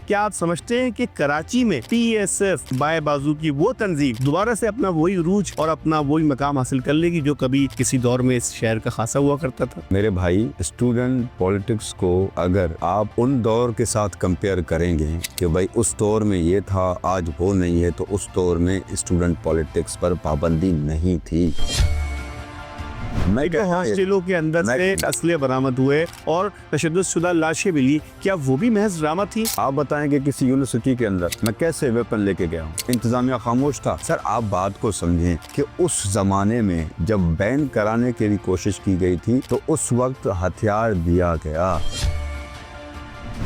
کیا آپ سمجھتے ہیں کہ کراچی میں پی ایس ایف بائیں بازو کی وہ تنظیم دوبارہ سے اپنا وہی عروج اور اپنا وہی مقام حاصل کر لے گی جو کبھی کسی دور میں اس شہر کا خاصا ہوا کرتا تھا؟ میرے بھائی، اسٹوڈنٹ پولیٹکس کو اگر آپ ان دور کے ساتھ کمپیئر کریں گے کہ بھائی اس دور میں یہ تھا آج وہ نہیں ہے، تو اس دور میں اسٹوڈنٹ پولیٹکس پر پابندی نہیں تھی۔ ہاسٹلوں کے اندر سے اسلحے برآمد ہوئے اور تشدد شدہ لاشیں ملی، کیا وہ بھی محض ڈرامہ تھی؟ آپ بتائیں کہ کسی یونیورسٹی کے اندر میں کیسے ویپن لے کے گیا ہوں؟ انتظامیہ خاموش تھا۔ سر، آپ بات کو سمجھیں کہ اس زمانے میں جب بین کرانے کے لیے کوشش کی گئی تھی تو اس وقت ہتھیار دیا گیا۔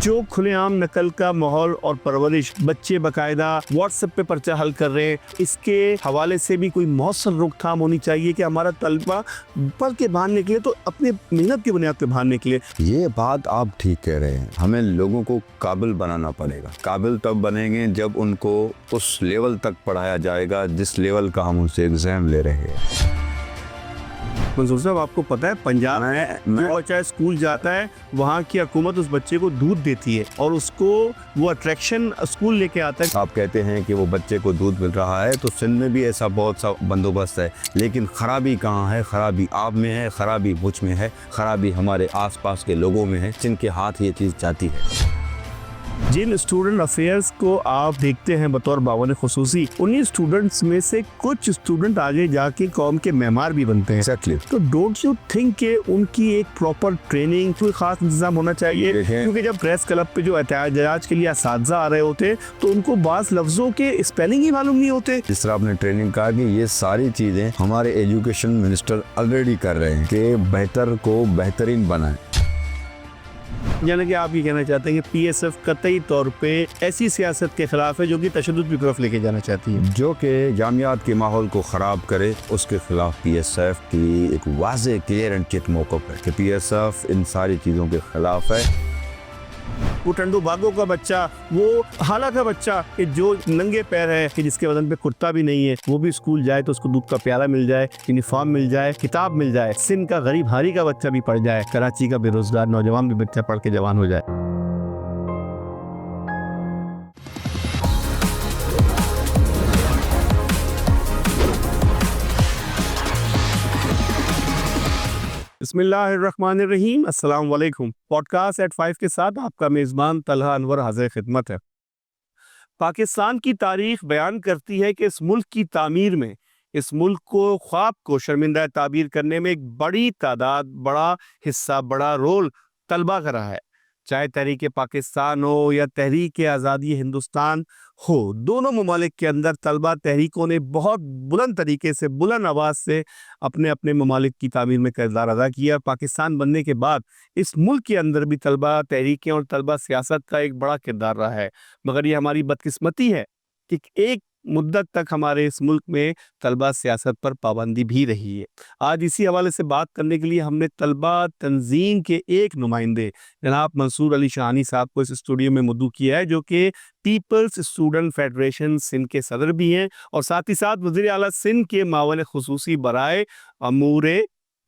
جو کھلے عام نقل کا ماحول اور پرورش بچے باقاعدہ واٹس ایپ پہ پرچہ حل کر رہے ہیں، اس کے حوالے سے بھی کوئی مؤثر روک تھام ہونی چاہیے کہ ہمارا طلبہ پڑھ کے باہر نکلے تو اپنے محنت کی بنیاد پہ باہر نکلے۔ یہ بات آپ ٹھیک کہہ رہے ہیں، ہمیں لوگوں کو قابل بنانا پڑے گا۔ قابل تب بنیں گے جب ان کو اس لیول تک پڑھایا جائے گا جس لیول کا ہم ان سے ایگزام لے رہے ہیں۔ منظور صاحب، آپ کو پتہ ہے پنجاب میں جو بچہ اسکول جاتا ہے وہاں کی حکومت اس بچے کو دودھ دیتی ہے اور اس کو وہ اٹریکشن اسکول لے کے آتا ہے۔ آپ کہتے ہیں کہ وہ بچے کو دودھ مل رہا ہے، تو سندھ میں بھی ایسا بہت سا بندوبست ہے، لیکن خرابی کہاں ہے؟ خرابی آپ میں ہے، خرابی مجھ میں ہے، خرابی ہمارے آس پاس کے لوگوں میں ہے جن کے ہاتھ یہ چیز جاتی ہے۔ جن اسٹوڈنٹ افیئرس کو آپ دیکھتے ہیں بطور باون خصوصی، انہی اسٹوڈنٹس میں سے کچھ اسٹوڈنٹ آگے جا کے قوم کے معمار بھی بنتے ہیں۔ تو ڈونٹ یو تھنک کہ ان کی ایک پراپر ٹریننگ، کوئی خاص انتظام ہونا چاہیے؟ کیونکہ جب پریس کلب پہ جو احتجاج کے لیے اساتذہ آ رہے ہوتے تو ان کو بعض لفظوں کے اسپیلنگ ہی معلوم نہیں ہوتے۔ جس طرح آپ نے ٹریننگ کہا کہ یہ ساری چیزیں ہمارے ایجوکیشن منسٹر آلریڈی کر رہے ہیں کہ بہتر کو بہترین بنائیں۔ یعنی کہ آپ یہ کہنا چاہتے ہیں کہ پی ایس ایف قطعی طور پہ ایسی سیاست کے خلاف ہے جو کہ تشدد کی طرف لے کے جانا چاہتی ہے، جو کہ جامعات کے ماحول کو خراب کرے، اس کے خلاف پی ایس ایف کی ایک واضح کلیئر اینڈ چٹ موقف ہے کہ پی ایس ایف ان ساری چیزوں کے خلاف ہے۔ وہ ٹنڈو باغوں کا بچہ، وہ حالہ کا بچہ کہ جو ننگے پیر ہے، کہ جس کے بدن پہ کرتا بھی نہیں ہے، وہ بھی اسکول جائے تو اس کو دودھ کا پیالہ مل جائے، یونیفارم مل جائے، کتاب مل جائے، سندھ کا غریب ہاری کا بچہ بھی پڑھ جائے، کراچی کا بے روزگار نوجوان بھی بچہ پڑھ کے جوان ہو جائے۔ بسم اللہ الرحمن الرحیم، السلام علیکم۔ پوڈ کاسٹ ایٹ 5 کے ساتھ آپ کا میزبان طلحہ انور حاضر خدمت ہے۔ پاکستان کی تاریخ بیان کرتی ہے کہ اس ملک کی تعمیر میں، اس ملک کو خواب کو شرمندہ تعبیر کرنے میں ایک بڑی تعداد، بڑا حصہ، بڑا رول طلبہ کا رہا ہے۔ چاہے تحریک پاکستان ہو یا تحریک آزادی ہندوستان ہو، دونوں ممالک کے اندر طلبہ تحریکوں نے بہت بلند طریقے سے، بلند آواز سے اپنے اپنے ممالک کی تعمیر میں کردار ادا کیا۔ پاکستان بننے کے بعد اس ملک کے اندر بھی طلبہ تحریکیں اور طلبہ سیاست کا ایک بڑا کردار رہا ہے، مگر یہ ہماری بدقسمتی ہے کہ ایک مدت تک ہمارے اس ملک میں طلبہ سیاست پر پابندی بھی رہی ہے۔ آج اسی حوالے سے بات کرنے کے لیے ہم نے طلبہ تنظیم کے ایک نمائندے جناب منصور علی شاہانی صاحب کو اس اسٹوڈیو میں مدعو کیا ہے، جو کہ پیپلز اسٹوڈنٹ فیڈریشن سندھ کے صدر بھی ہیں اور ساتھ ہی ساتھ وزیر اعلیٰ سندھ کے معاون خصوصی برائے امور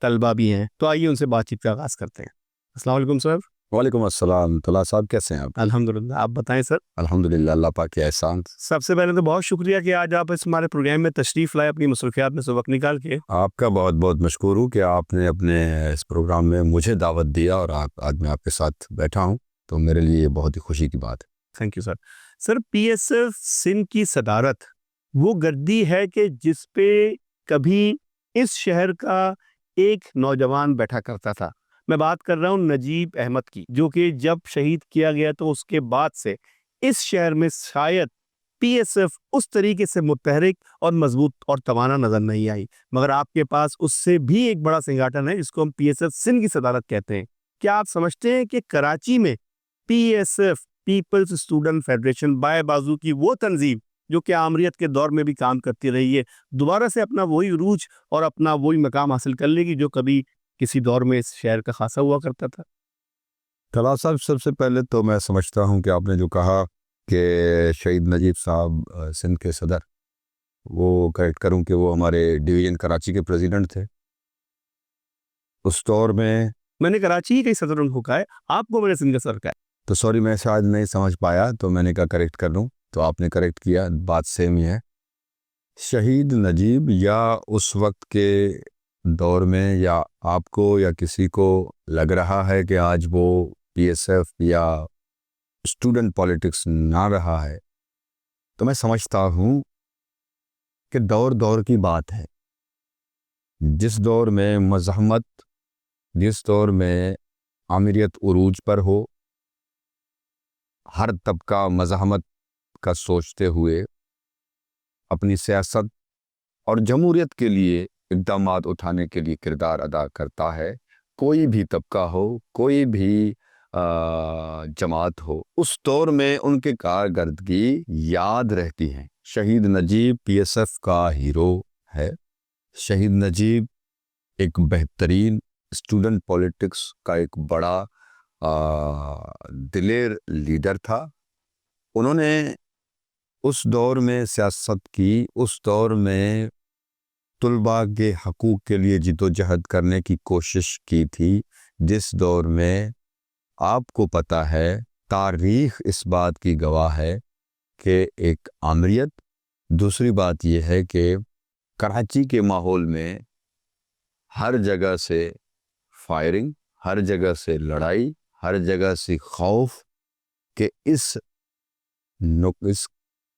طلبہ بھی ہیں۔ تو آئیے ان سے بات چیت کا آغاز کرتے ہیں۔ السلام علیکم سر۔ وعلیکم السلام۔ طلحہ صاحب کیسے ہیں آپ؟ الحمدللہ، آپ بتائیں سر۔ الحمدللہ، اللہ پاک کے احسان۔ سب سے پہلے تو بہت شکریہ کہ آج آپ اس ہمارے پروگرام میں تشریف لائے، اپنی مصروفیات میں سے وقت نکال کے۔ آپ کا بہت بہت مشکور ہوں کہ آپ نے اپنے اس پروگرام میں مجھے دعوت دیا اور آج میں آپ کے ساتھ بیٹھا ہوں، تو میرے لیے یہ بہت ہی خوشی کی بات ہے۔ Thank you sir. Sir, P S F Sindh کی صدارت وہ گردی ہے کہ جس پہ کبھی اس شہر کا ایک نوجوان بیٹھا کرتا تھا۔ میں بات کر رہا ہوں نجیب احمد کی، جو کہ جب شہید کیا گیا تو اس کے بعد سے اس شہر میں شاید پی ایس ایف اس طریقے سے متحرک اور مضبوط اور توانا نظر نہیں آئی، مگر آپ کے پاس اس سے بھی ایک بڑا سنگھاٹن ہے جس کو ہم پی ایس ایف سندھ کی صدارت کہتے ہیں۔ کیا آپ سمجھتے ہیں کہ کراچی میں P S F people's student federation بائیں بازو کی وہ تنظیم جو کہ آمریت کے دور میں بھی کام کرتی رہی ہے، دوبارہ سے اپنا وہی عروج اور اپنا وہی مقام حاصل کر لے گی جو کبھی کسی دور میں اس شہر کا خاصا ہوا کرتا تھا؟ طلحہ صاحب، سب سے پہلے تو میں سمجھتا ہوں کہ آپ نے جو کہا کہ شہید نجیب صاحب سندھ کے صدر، وہ کریکٹ کروں کہ وہ ہمارے ڈویژن کراچی کے پریزیڈنٹ تھے اس دور میں۔ میں نے کراچی ہی کئی صدر ان کو کہا ہے، آپ کو میں نے سندھ کا صدر کہا ہے۔ تو سوری میں شاید نہیں سمجھ پایا تو میں نے کہا کریکٹ کر لوں، تو آپ نے کریکٹ کیا، بات سیم ہی ہے۔ شہید نجیب یا اس وقت کے دور میں یا آپ کو یا کسی کو لگ رہا ہے کہ آج وہ پی ایس ایف یا اسٹوڈنٹ پالیٹکس نہ رہا ہے، تو میں سمجھتا ہوں کہ دور دور کی بات ہے۔ جس دور میں مزاحمت، جس دور میں آمریت عروج پر ہو، ہر طبقہ مزاحمت کا سوچتے ہوئے اپنی سیاست اور جمہوریت کے لیے اقدامات اٹھانے کے لیے کردار ادا کرتا ہے، کوئی بھی طبقہ ہو، کوئی بھی جماعت ہو، اس دور میں ان کے کارکردگی یاد رہتی ہیں۔ شہید نجیب پی ایس ایف کا ہیرو ہے۔ شہید نجیب ایک بہترین اسٹوڈنٹ پالیٹکس کا ایک بڑا دلیر لیڈر تھا۔ انہوں نے اس دور میں سیاست کی، اس دور میں طلباء کے حقوق کے لیے جد و جہد کرنے کی کوشش کی تھی، جس دور میں آپ کو پتہ ہے، تاریخ اس بات کی گواہ ہے کہ ایک آمریت، دوسری بات یہ ہے کہ کراچی کے ماحول میں ہر جگہ سے فائرنگ، ہر جگہ سے لڑائی، ہر جگہ سے خوف کہ اس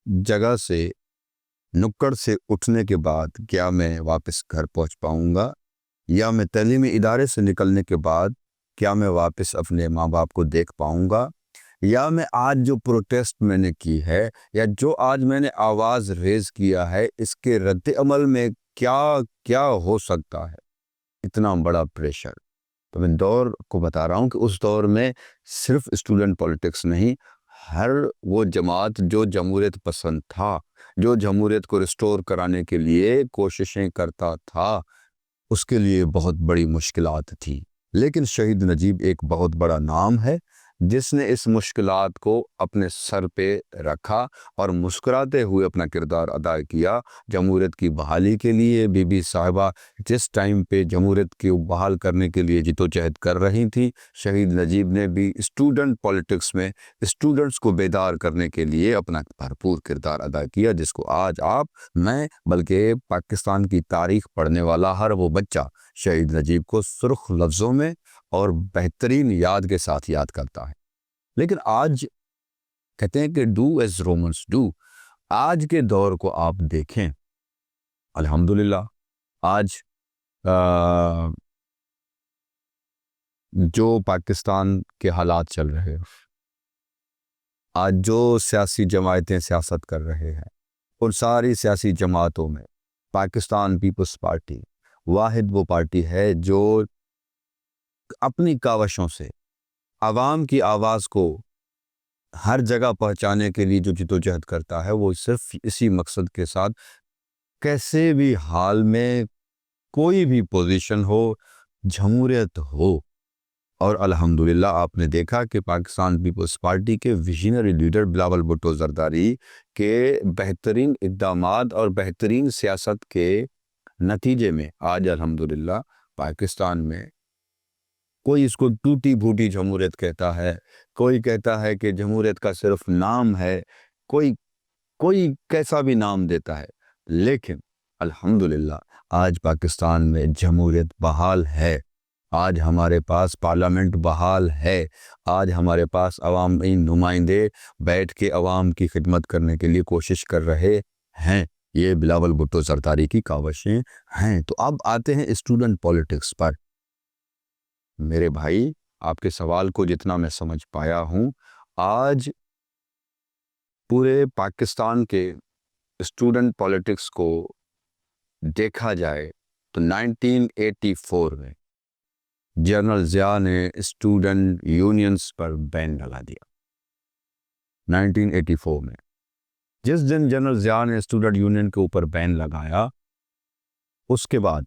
جگہ سے، نکڑ سے اٹھنے کے بعد کیا میں واپس گھر پہنچ پاؤں گا، یا میں تعلیمی ادارے سے نکلنے کے بعد کیا میں واپس اپنے ماں باپ کو دیکھ پاؤں گا، یا میں آج جو پروٹیسٹ میں نے کی ہے، یا جو آج میں نے آواز ریز کیا ہے، اس کے رد عمل میں کیا کیا ہو سکتا ہے۔ اتنا بڑا پریشر۔ تو میں دور کو بتا رہا ہوں کہ اس دور میں صرف اسٹوڈنٹ پالیٹکس نہیں، ہر وہ جماعت جو جمہوریت پسند تھا، جو جمہوریت کو ریسٹور کرانے کے لیے کوششیں کرتا تھا، اس کے لیے بہت بڑی مشکلات تھی۔ لیکن شہید نجیب ایک بہت بڑا نام ہے جس نے اس مشکلات کو اپنے سر پہ رکھا اور مسکراتے ہوئے اپنا کردار ادا کیا جمہوریت کی بحالی کے لیے۔ بی بی صاحبہ جس ٹائم پہ جمہوریت کی بحال کرنے کے لیے جدوجہد کر رہی تھی، شہید نجیب نے بھی اسٹوڈنٹ پالیٹکس میں اسٹوڈنٹس کو بیدار کرنے کے لیے اپنا بھرپور کردار ادا کیا، جس کو آج آپ، میں، بلکہ پاکستان کی تاریخ پڑھنے والا ہر وہ بچہ شہید نجیب کو سرخ لفظوں میں اور بہترین یاد کے ساتھ یاد کرتا ہے۔ لیکن آج کہتے ہیں کہ ڈو ایز رومنس ڈو۔ آج کے دور کو آپ دیکھیں، الحمدللہ آج جو پاکستان کے حالات چل رہے ہیں، آج جو سیاسی جماعتیں سیاست کر رہے ہیں، ان ساری سیاسی جماعتوں میں پاکستان پیپلز پارٹی واحد وہ پارٹی ہے جو اپنی کاوشوں سے عوام کی آواز کو ہر جگہ پہنچانے کے لیے جو جدوجہد کرتا ہے، وہ صرف اسی مقصد کے ساتھ کیسے بھی حال میں کوئی بھی پوزیشن ہو، جمہوریت ہو۔ اور الحمدللہ آپ نے دیکھا کہ پاکستان پیپلز پارٹی کے ویژنری لیڈر بلاول بھٹو زرداری کے بہترین اقدامات اور بہترین سیاست کے نتیجے میں آج الحمدللہ پاکستان میں کوئی اس کو ٹوٹی بھوٹی جمہوریت کہتا ہے، کوئی کہتا ہے کہ جمہوریت کا صرف نام ہے، کوئی کیسا بھی نام دیتا ہے، لیکن الحمدللہ آج پاکستان میں جمہوریت بحال ہے۔ آج ہمارے پاس پارلیمنٹ بحال ہے۔ آج ہمارے پاس عوامی نمائندے بیٹھ کے عوام کی خدمت کرنے کے لیے کوشش کر رہے ہیں۔ یہ بلاول بھٹو زرداری کی کاوشیں ہیں۔ تو اب آتے ہیں اسٹوڈنٹ پالیٹکس پر۔ میرے بھائی، آپ کے سوال کو جتنا میں سمجھ پایا ہوں، آج پورے پاکستان کے اسٹوڈنٹ پالیٹکس کو دیکھا جائے تو 1984 میں جنرل ضیاء نے اسٹوڈنٹ یونینز پر بین لگا دیا۔ 1984 میں جس دن جنرل ضیاء نے اسٹوڈنٹ یونین کے اوپر بین لگایا، اس کے بعد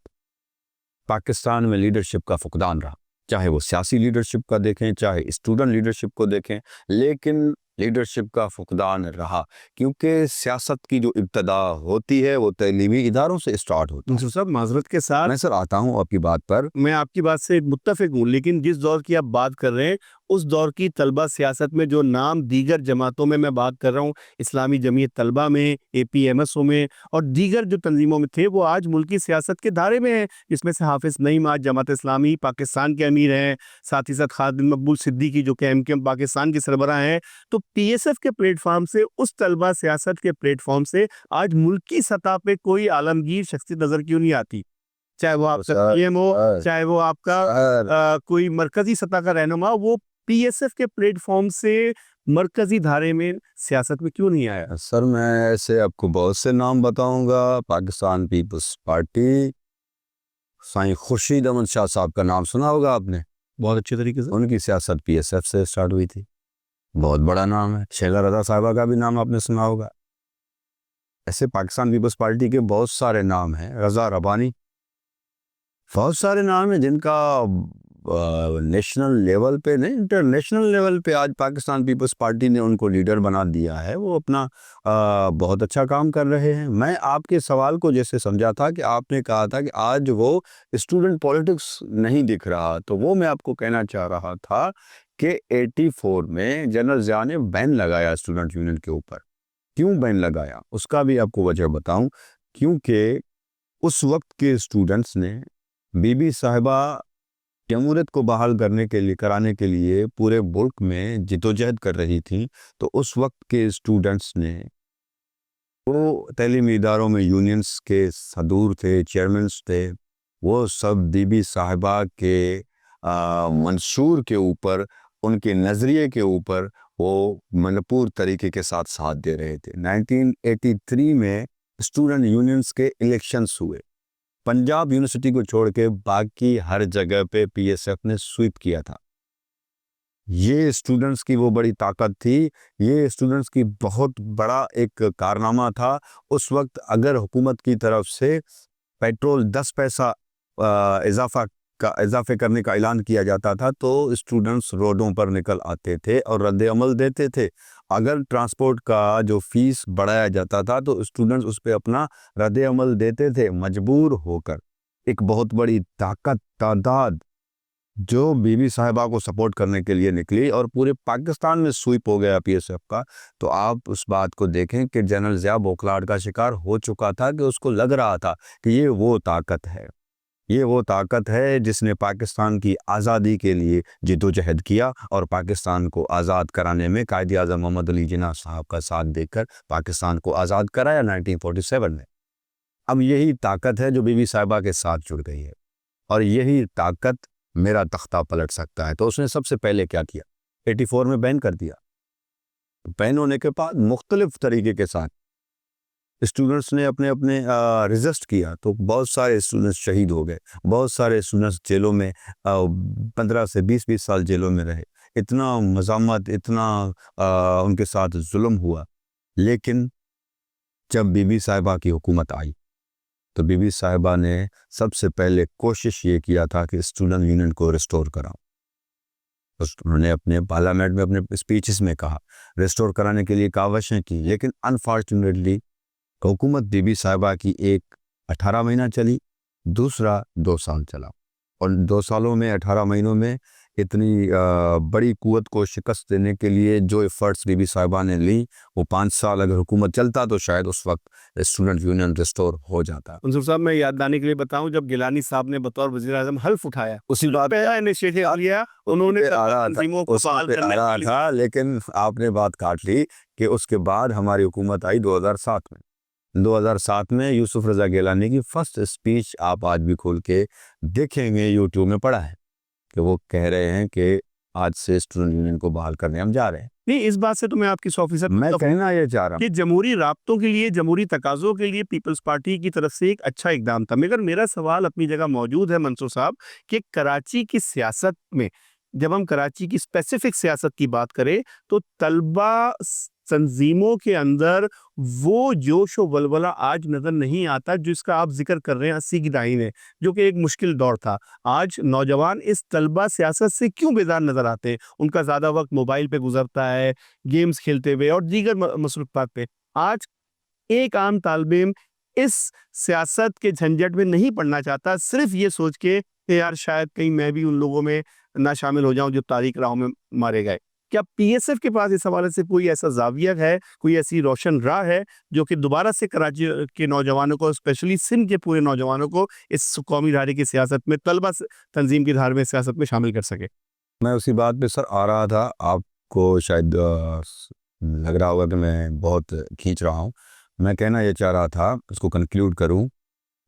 پاکستان میں لیڈرشپ کا فقدان رہا، چاہے وہ سیاسی لیڈرشپ کا دیکھیں، چاہے اسٹوڈنٹ لیڈرشپ کو دیکھیں، لیکن لیڈرشپ کا فقدان رہا، کیونکہ سیاست کی جو ابتدا ہوتی ہے وہ تعلیمی اداروں سے اسٹارٹ ہوتی ہے۔ منصور صاحب، معذرت کے ساتھ میں سر آتا ہوں آپ کی بات پر۔ میں آپ کی بات سے متفق ہوں، لیکن جس دور کی آپ بات کر رہے ہیں اس دور کی طلبہ سیاست میں جو نام دیگر جماعتوں میں بات کر رہا ہوں، اسلامی جمعیت طلبہ میں، اے پی ایم ایس او میں اور دیگر جو تنظیموں میں تھے، وہ آج ملکی سیاست کے دھارے میں ہیں، جس میں سے حافظ نعیم آج جماعت اسلامی پاکستان کے امیر ہیں، ساتھ ہی ساتھ خالد بن مقبول صدیقی جو کہ ایم کیو ایم پاکستان کے سربراہ ہیں۔ تو پی ایس ایف کے پلیٹ فارم سے، اس طلبہ سیاست کے پلیٹ فارم سے آج ملکی سطح پہ کوئی عالمگیر شخصیت نظر کیوں نہیں آتی؟ چاہے وہ آپ کا پی ایم ہو، چاہے وہ آپ کا کوئی مرکزی سطح کا رہنما، وہ پی ایس ایف کے پلیٹ فارم سے مرکزی دھارے میں سیاست میں کیوں نہیں آیا؟ سر میں ایسے آپ کو بہت سے نام بتاؤں گا۔ پاکستان پیپلز پارٹی، سائیں خورشید احمد شاہ صاحب کا نام سنا ہوگا آپ نے، بہت اچھے طریقے سے۔ ان کی سیاست پی ایس ایف سے سٹارٹ ہوئی تھی، بہت بڑا نام ہے۔ شیلا رضا صاحبہ کا بھی نام آپ نے سنا ہوگا۔ ایسے پاکستان پیپلز پارٹی کے بہت سارے نام ہیں، رضا ربانی، بہت سارے نام ہیں جن کا نیشنل لیول پہ نہیں، انٹرنیشنل لیول پہ آج پاکستان پیپلز پارٹی نے ان کو لیڈر بنا دیا ہے۔ وہ اپنا بہت اچھا کام کر رہے ہیں۔ میں آپ کے سوال کو جیسے سمجھا تھا کہ آپ نے کہا تھا کہ آج وہ اسٹوڈنٹ پولیٹکس نہیں دکھ رہا، تو وہ میں آپ کو کہنا چاہ رہا تھا کہ 84 میں جنرل ضیاء نے بین لگایا اسٹوڈنٹ یونین کے اوپر۔ کیوں بین لگایا اس کا بھی آپ کو وجہ بتاؤں۔ کیونکہ اس وقت کے اسٹوڈنٹس نے بی بی صاحبہ جمہوریت کو بحال کرانے کے لیے پورے ملک میں جدوجہد کر رہی تھیں، تو اس وقت کے اسٹوڈنٹس نے، وہ تعلیمی اداروں میں یونینز کے صدور تھے، چیئرمنس تھے، وہ سب بی بی صاحبہ کے منشور کے اوپر، ان کے نظریے کے اوپر وہ منپور طریقے کے ساتھ دے رہے تھے۔ 1983 میں اسٹوڈنٹ یونینز کے الیکشنز ہوئے، پنجاب یونیورسٹی کو چھوڑ کے باقی ہر جگہ پہ پی ایس ایف نے سویپ کیا تھا۔ یہ اسٹوڈنٹس کی وہ بڑی طاقت تھی، یہ اسٹوڈنٹس کی بہت بڑا ایک کارنامہ تھا۔ اس وقت اگر حکومت کی طرف سے پیٹرول 10 پیسہ اضافے کرنے کا اعلان کیا جاتا تھا، تو اسٹوڈنٹس روڈوں پر نکل آتے تھے اور رد عمل دیتے تھے۔ اگر ٹرانسپورٹ کا جو فیس بڑھایا جاتا تھا تو اسٹوڈنٹس اس پہ اپنا رد عمل دیتے تھے، مجبور ہو کر۔ ایک بہت بڑی تعداد جو بی بی صاحبہ کو سپورٹ کرنے کے لیے نکلی اور پورے پاکستان میں سویپ ہو گیا پی ایس ایف کا۔ تو آپ اس بات کو دیکھیں کہ جنرل ضیاء بوکھلاہٹ کا شکار ہو چکا تھا، کہ اس کو لگ رہا تھا کہ یہ وہ طاقت ہے، یہ وہ طاقت ہے جس نے پاکستان کی آزادی کے لیے جدوجہد کیا اور پاکستان کو آزاد کرانے میں قائد اعظم محمد علی جناح صاحب کا ساتھ دے کر پاکستان کو آزاد کرایا 1947 میں۔ اب یہی طاقت ہے جو بی بی صاحبہ کے ساتھ جڑ گئی ہے، اور یہی طاقت میرا تختہ پلٹ سکتا ہے۔ تو اس نے سب سے پہلے کیا کیا؟ 84 میں بین کر دیا۔ بین ہونے کے بعد مختلف طریقے کے ساتھ اسٹوڈنٹس نے اپنے ریزسٹ کیا، تو بہت سارے اسٹوڈنٹس شہید ہو گئے، بہت سارے اسٹوڈنٹس جیلوں میں 15 سے 20 سال جیلوں میں رہے۔ اتنا مزاحمت، اتنا ان کے ساتھ ظلم ہوا۔ لیکن جب بی بی صاحبہ کی حکومت آئی تو بی بی صاحبہ نے سب سے پہلے کوشش یہ کیا تھا کہ اسٹوڈنٹ یونین کو ریسٹور کراؤں۔ انہوں نے اپنے پارلیمنٹ میں اپنے اسپیچز میں کہا، ریسٹور کرانے کے لیے کاوشیں کی، لیکن انفارچونیٹلی حکومت بی بی صاحبہ کی ایک 18 مہینہ چلی، دوسرا 2 سال چلا، اور 2 سالوں میں 18 مہینوں میں اتنی بڑی قوت کو شکست دینے کے لیے جو ایفرٹس بی بی صاحبہ نے لی، وہ 5 سال اگر حکومت چلتا تو شاید اس وقت اسٹوڈنٹ یونین ریسٹور ہو جاتا۔ منصور صاحب، میں یاد دہانی کے لیے بتاؤں، جب گیلانی صاحب نے بطور وزیر اعظم حلف اٹھایا، اسی بات پہلا انیشیٹو لیا انہوں نے تنظیموں کو فعال کرنے کے لیے تھا، لیکن آپ نے بات کاٹ لی کہ اس کے بعد ہماری حکومت آئی 2007 میں۔ 2007 میں یوسف رضا گیلانی کی فرسٹ اسپیچ آپ آج بھی کھول کے دیکھیں گے، یوٹیوب میں پڑا ہے کہ وہ کہہ رہے ہیں کہ آج سے اسٹوڈنٹ یونین کو بحال کرنے ہم جا رہے ہیں۔ نہیں، اس بات سے تو میں آپ کی 100% میں کہنا یہ چاہ رہا ہوں کہ جمہوری رابطوں کے لیے، جمہوری تقاضوں کے لیے پیپلز پارٹی کی طرف سے ایک اچھا اقدام تھا، مگر میرا سوال اپنی جگہ موجود ہے منصور صاحب، کہ کراچی کی سیاست میں جب ہم کراچی کی اسپیسیفک سیاست کی بات کریں تو طلبہ تنظیموں کے اندر وہ جوش و ولولہ آج نظر نہیں آتا جس کا آپ ذکر کر رہے ہیں 80 کی دہائی میں، جو کہ ایک مشکل دور تھا۔ آج نوجوان اس طلبہ سیاست سے کیوں بیزار نظر آتے ہیں؟ ان کا زیادہ وقت موبائل پہ گزرتا ہے، گیمز کھیلتے ہوئے اور دیگر مصروفات پہ۔ آج ایک عام طالب علم اس سیاست کے جھنجٹ میں نہیں پڑنا چاہتا، صرف یہ سوچ کے کہ یار شاید کہیں میں بھی ان لوگوں میں نہ شامل ہو جاؤں جو تاریک راہوں میں مارے گئے. کیا پی ایس ایف کے پاس اس حوالے سے کوئی ایسا زاویہ ہے, کوئی ایسی روشن راہ ہے جو کہ دوبارہ سے کراچی کے نوجوانوں کو, اسپیشلی سندھ کے پورے نوجوانوں کو اس قومی ادارے کی سیاست میں, طلبہ تنظیم کی دھار میں سیاست میں شامل کر سکے؟ میں اسی بات پہ سر آ رہا تھا. آپ کو شاید لگ رہا ہوگا کہ میں بہت کھینچ رہا ہوں. میں کہنا یہ چاہ رہا تھا, اس کو کنکلیوڈ کروں,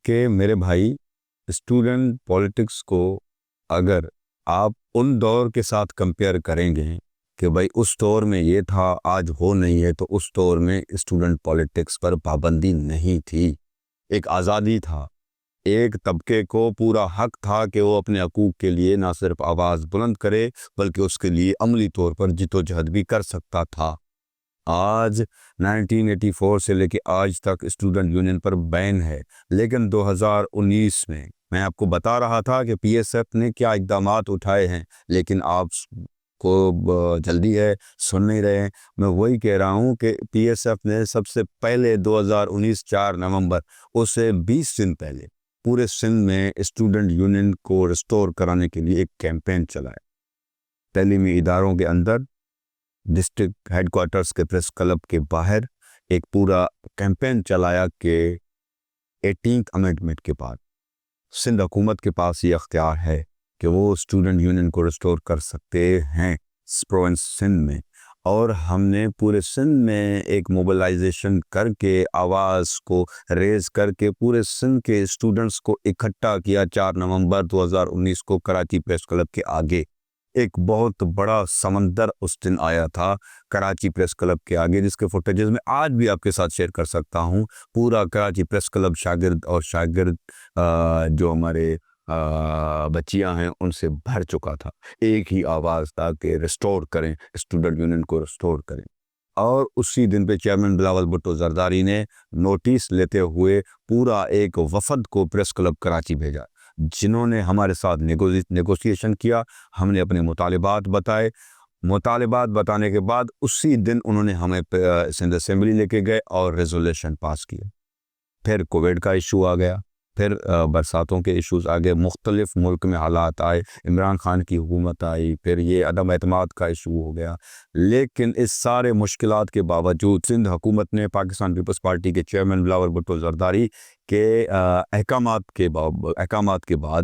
کہ میرے بھائی اسٹوڈنٹ پولیٹکس کو اگر آپ ان دور کے ساتھ کمپیئر کریں گے کہ بھائی اس دور میں یہ تھا, آج وہ نہیں ہے, تو اس دور میں اسٹوڈنٹ پولیٹکس پر پابندی نہیں تھی. ایک آزادی تھا, ایک طبقے کو پورا حق تھا کہ وہ اپنے حقوق کے لیے نہ صرف آواز بلند کرے بلکہ اس کے لیے عملی طور پر جدوجہد بھی کر سکتا تھا. آج 1984 سے لے کے آج تک اسٹوڈنٹ یونین پر بین ہے, لیکن 2019 میں آپ کو بتا رہا تھا کہ پی ایس ایف نے کیا اقدامات اٹھائے ہیں, لیکن آپ کو جلدی ہے, سن نہیں رہے ہیں. میں وہی کہہ رہا ہوں کہ پی ایس ایف نے سب سے پہلے 2019 4 نومبر, اس سے 20 دن پہلے پورے سندھ میں اسٹوڈنٹ یونین کو ریسٹور کرانے کے لیے ایک کیمپین چلایا. تعلیمی اداروں کے اندر, ڈسٹرکٹ ہیڈ کوارٹرز کے پریس کلب کے باہر ایک پورا کیمپین چلایا کہ 18th امینڈمنٹ کے بعد سندھ حکومت کے پاس یہ اختیار ہے کہ وہ اسٹوڈنٹ یونین کو ریسٹور کر سکتے ہیں پروونس سندھ میں. اور ہم نے پورے سندھ میں ایک موبلائزیشن کر کے, آواز کو ریز کر کے پورے سندھ کے اسٹوڈنٹس کو اکٹھا کیا 4 نومبر 2019 کو کراچی پریس کلب کے آگے. ایک بہت بڑا سمندر اس دن آیا تھا کراچی پریس کلب کے آگے, جس کے فوٹیجز میں آج بھی آپ کے ساتھ شیئر کر سکتا ہوں. پورا کراچی پریس کلب شاگرد اور شاگرد جو ہمارے بچیاں ہیں ان سے بھر چکا تھا. ایک ہی آواز تھا کہ ریسٹور کریں, اسٹوڈنٹ یونین کو ریسٹور کریں. اور اسی دن پہ چیئرمین بلاول بھٹو زرداری نے نوٹس لیتے ہوئے پورا ایک وفد کو پریس کلب کراچی بھیجا, جنہوں نے ہمارے ساتھ نیگوسیشن کیا. ہم نے اپنے مطالبات بتائے. مطالبات بتانے کے بعد اسی دن انہوں نے ہمیں سندھ اسمبلی لے کے گئے اور ریزولوشن پاس کیا. پھر کووڈ کا ایشو آ گیا, پھر برساتوں کے ایشوز آگے, مختلف ملک میں حالات آئے, عمران خان کی حکومت آئی, پھر یہ عدم اعتماد کا ایشو ہو گیا. لیکن اس سارے مشکلات کے باوجود سندھ حکومت نے پاکستان پیپلز پارٹی کے چیئرمین بلاول بھٹو زرداری کے احکامات کے بعد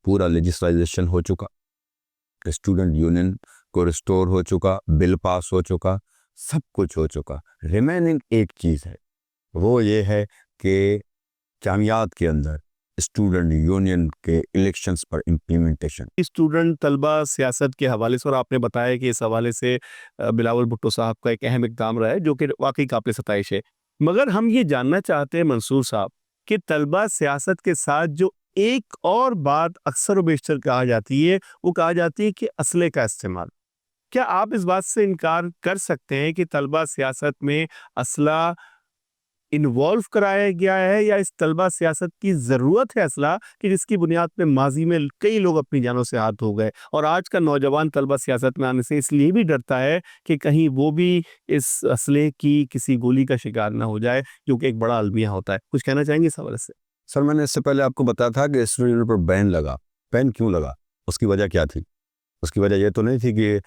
پورا لیجسلائزیشن ہو چکا, اسٹوڈنٹ یونین کو ریسٹور ہو چکا, بل پاس ہو چکا, سب کچھ ہو چکا. ریمیننگ ایک چیز ہے, وہ یہ ہے کہ جامعات کے اندر اسٹوڈنٹ یونین کے الیکشنز پر امپلیمنٹیشن. اسٹوڈنٹ طلبہ سیاست کے حوالے سے, اور آپ نے بتایا کہ اس حوالے سے بلاول بھٹو صاحب کا ایک اہم اقدام رہا ہے جو کہ واقعی قابل ستائش ہے. مگر ہم یہ جاننا چاہتے ہیں منصور صاحب کہ طلبہ سیاست کے ساتھ جو ایک اور بات اکثر و بیشتر کہا جاتی ہے, وہ کہا جاتی ہے کہ اسلحے کا استعمال. کیا آپ اس بات سے انکار کر سکتے ہیں کہ طلبہ سیاست میں اسلحہ انوالو کرایا گیا ہے, یا اس طلبہ سیاست کی ضرورت ہے اسلحہ کہ جس کی بنیاد پہ ماضی میں کئی لوگ اپنی جانوں سے ہاتھ دھو گئے, اور آج کا نوجوان طلبہ سیاست میں آنے سے اس لیے بھی ڈرتا ہے کہ کہیں وہ بھی اس اسلحے کی کسی گولی کا شکار نہ ہو جائے, جو کہ ایک بڑا المیہ ہوتا ہے. کچھ کہنا چاہیں گے اس حوالے سے؟ سر میں نے اس سے پہلے آپ کو بتایا تھا کہ اسٹوڈنٹ یونین پر بین لگا. بین کیوں لگا, اس کی وجہ کیا تھی؟ اس کی وجہ یہ تو نہیں تھی کہ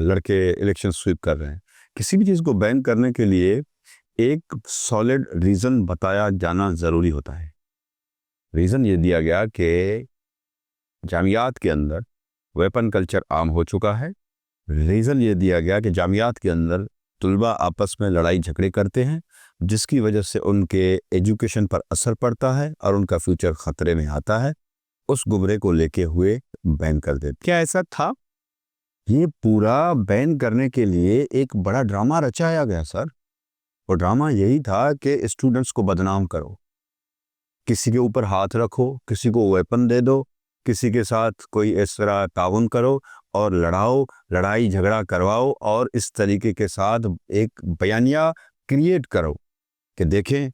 لڑکے الیکشن سویپ کر رہے ہیں. کسی بھی چیز کو بین کرنے کے لیے ایک سالڈ ریزن بتایا جانا ضروری ہوتا ہے. ریزن یہ دیا گیا کہ جامعات کے اندر ویپن کلچر عام ہو چکا ہے. ریزن یہ دیا گیا کہ جامعات کے اندر طلبہ آپس میں لڑائی جھگڑے کرتے ہیں, جس کی وجہ سے ان کے ایجوکیشن پر اثر پڑتا ہے اور ان کا فیوچر خطرے میں آتا ہے. اس گمرے کو لے کے ہوئے بین کر دیتے. کیا ایسا تھا؟ یہ پورا بین کرنے کے لیے ایک بڑا ڈرامہ رچایا گیا سر. اور ڈرامہ یہی تھا کہ اسٹوڈنٹس کو بدنام کرو, کسی کے اوپر ہاتھ رکھو, کسی کو ویپن دے دو, کسی کے ساتھ کوئی اس طرح تعاون کرو اور لڑاؤ, لڑائی جھگڑا کرواؤ, اور اس طریقے کے ساتھ ایک بیانیہ کریٹ کرو کہ دیکھیں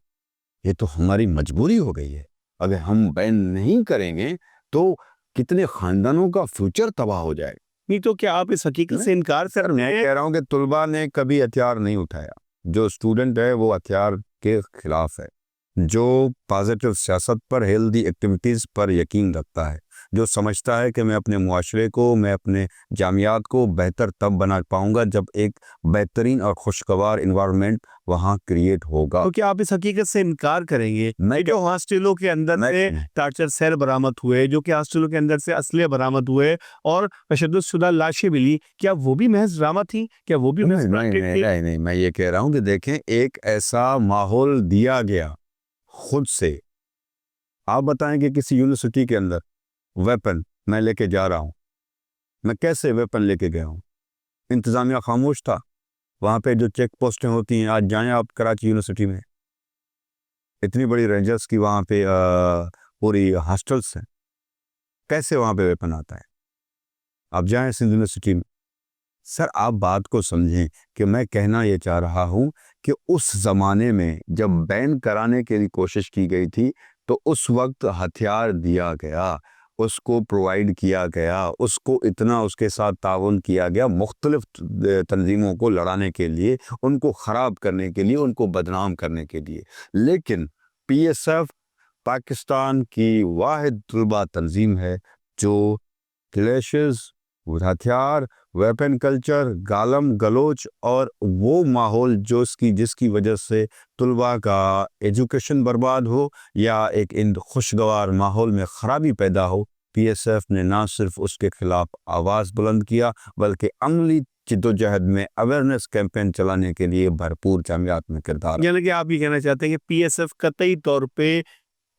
یہ تو ہماری مجبوری ہو گئی ہے, اگر ہم بین نہیں کریں گے تو کتنے خاندانوں کا فیوچر تباہ ہو جائے. نہیں تو کیا آپ اس حقیقت سے انکار کر رہے میں ہیں؟ کہہ رہا ہوں کہ طلبہ نے کبھی ہتھیار نہیں اٹھایا. جو اسٹوڈنٹ ہے وہ ہتھیار کے خلاف ہے. جو پازیٹیو سیاست پر، ہیلدی ایکٹیویٹیز پر یقین رکھتا ہے، جو سمجھتا ہے کہ میں اپنے معاشرے کو، میں اپنے جامعات کو بہتر تب بنا پاؤں گا جب ایک بہترین اور خوشگوار انوائرمنٹ وہاں کریٹ ہوگا۔ تو کیا آپ اس حقیقت سے انکار کریں گے میں کہ جو ہاسٹلوں کے اندر سے ٹارچر سیل برآمد ہوئے، جو کہ ہاسٹلوں کے اندر سے اسلحے برآمد ہوئے اور تشدد شدہ لاشیں ملی، کیا وہ بھی محض ڈرامہ تھی؟ کیا وہ بھی محض پرانٹڈ تھی؟ نہیں، میں یہ کہہ رہا ہوں کہ دیکھیں، ایک ایسا ماحول دیا گیا خود سے۔ آپ بتائیں کہ کسی یونیورسٹی کے اندر ویپن میں لے کے جا رہا ہوں، میں کیسے ویپن لے کے گیا ہوں؟ انتظامیہ خاموش تھا۔ وہاں پہ جو چیک پوسٹیں ہوتی ہیں، آج جائیں آپ کراچی یونیورسٹی میں، اتنی بڑی رینجرز کی وہاں پہ پوری ہاسٹلس ہیں، کیسے وہاں پہ ویپن آتا ہے؟ آپ جائیں سندھ یونیورسٹی میں۔ سر، آپ بات کو سمجھیں کہ میں کہنا یہ چاہ رہا ہوں کہ اس زمانے میں جب بین کرانے کی کوشش کی گئی تھی تو اس وقت ہتھیار دیا گیا، اس کو پرووائڈ کیا گیا، اس کو اتنا اس کے ساتھ تعاون کیا گیا مختلف تنظیموں کو لڑانے کے لیے، ان کو خراب کرنے کے لیے، ان کو بدنام کرنے کے لیے۔ لیکن پی ایس ایف پاکستان کی واحد طلبہ تنظیم ہے جو کلیشز، ہتھیار، ویپن کلچر، گالم گلوچ اور وہ ماحول جس کی وجہ سے طلباء کا ایجوکیشن برباد ہو یا ایک خوشگوار ماحول میں خرابی پیدا ہو، پی ایس ایف نے نہ صرف اس کے خلاف آواز بلند کیا بلکہ عملی جدوجہد میں اویئرنیس کیمپین چلانے کے لیے بھرپور جامعات میں کردار۔ یعنی کہ آپ یہ کہنا چاہتے ہیں کہ پی ایس ایف قطعی طور پہ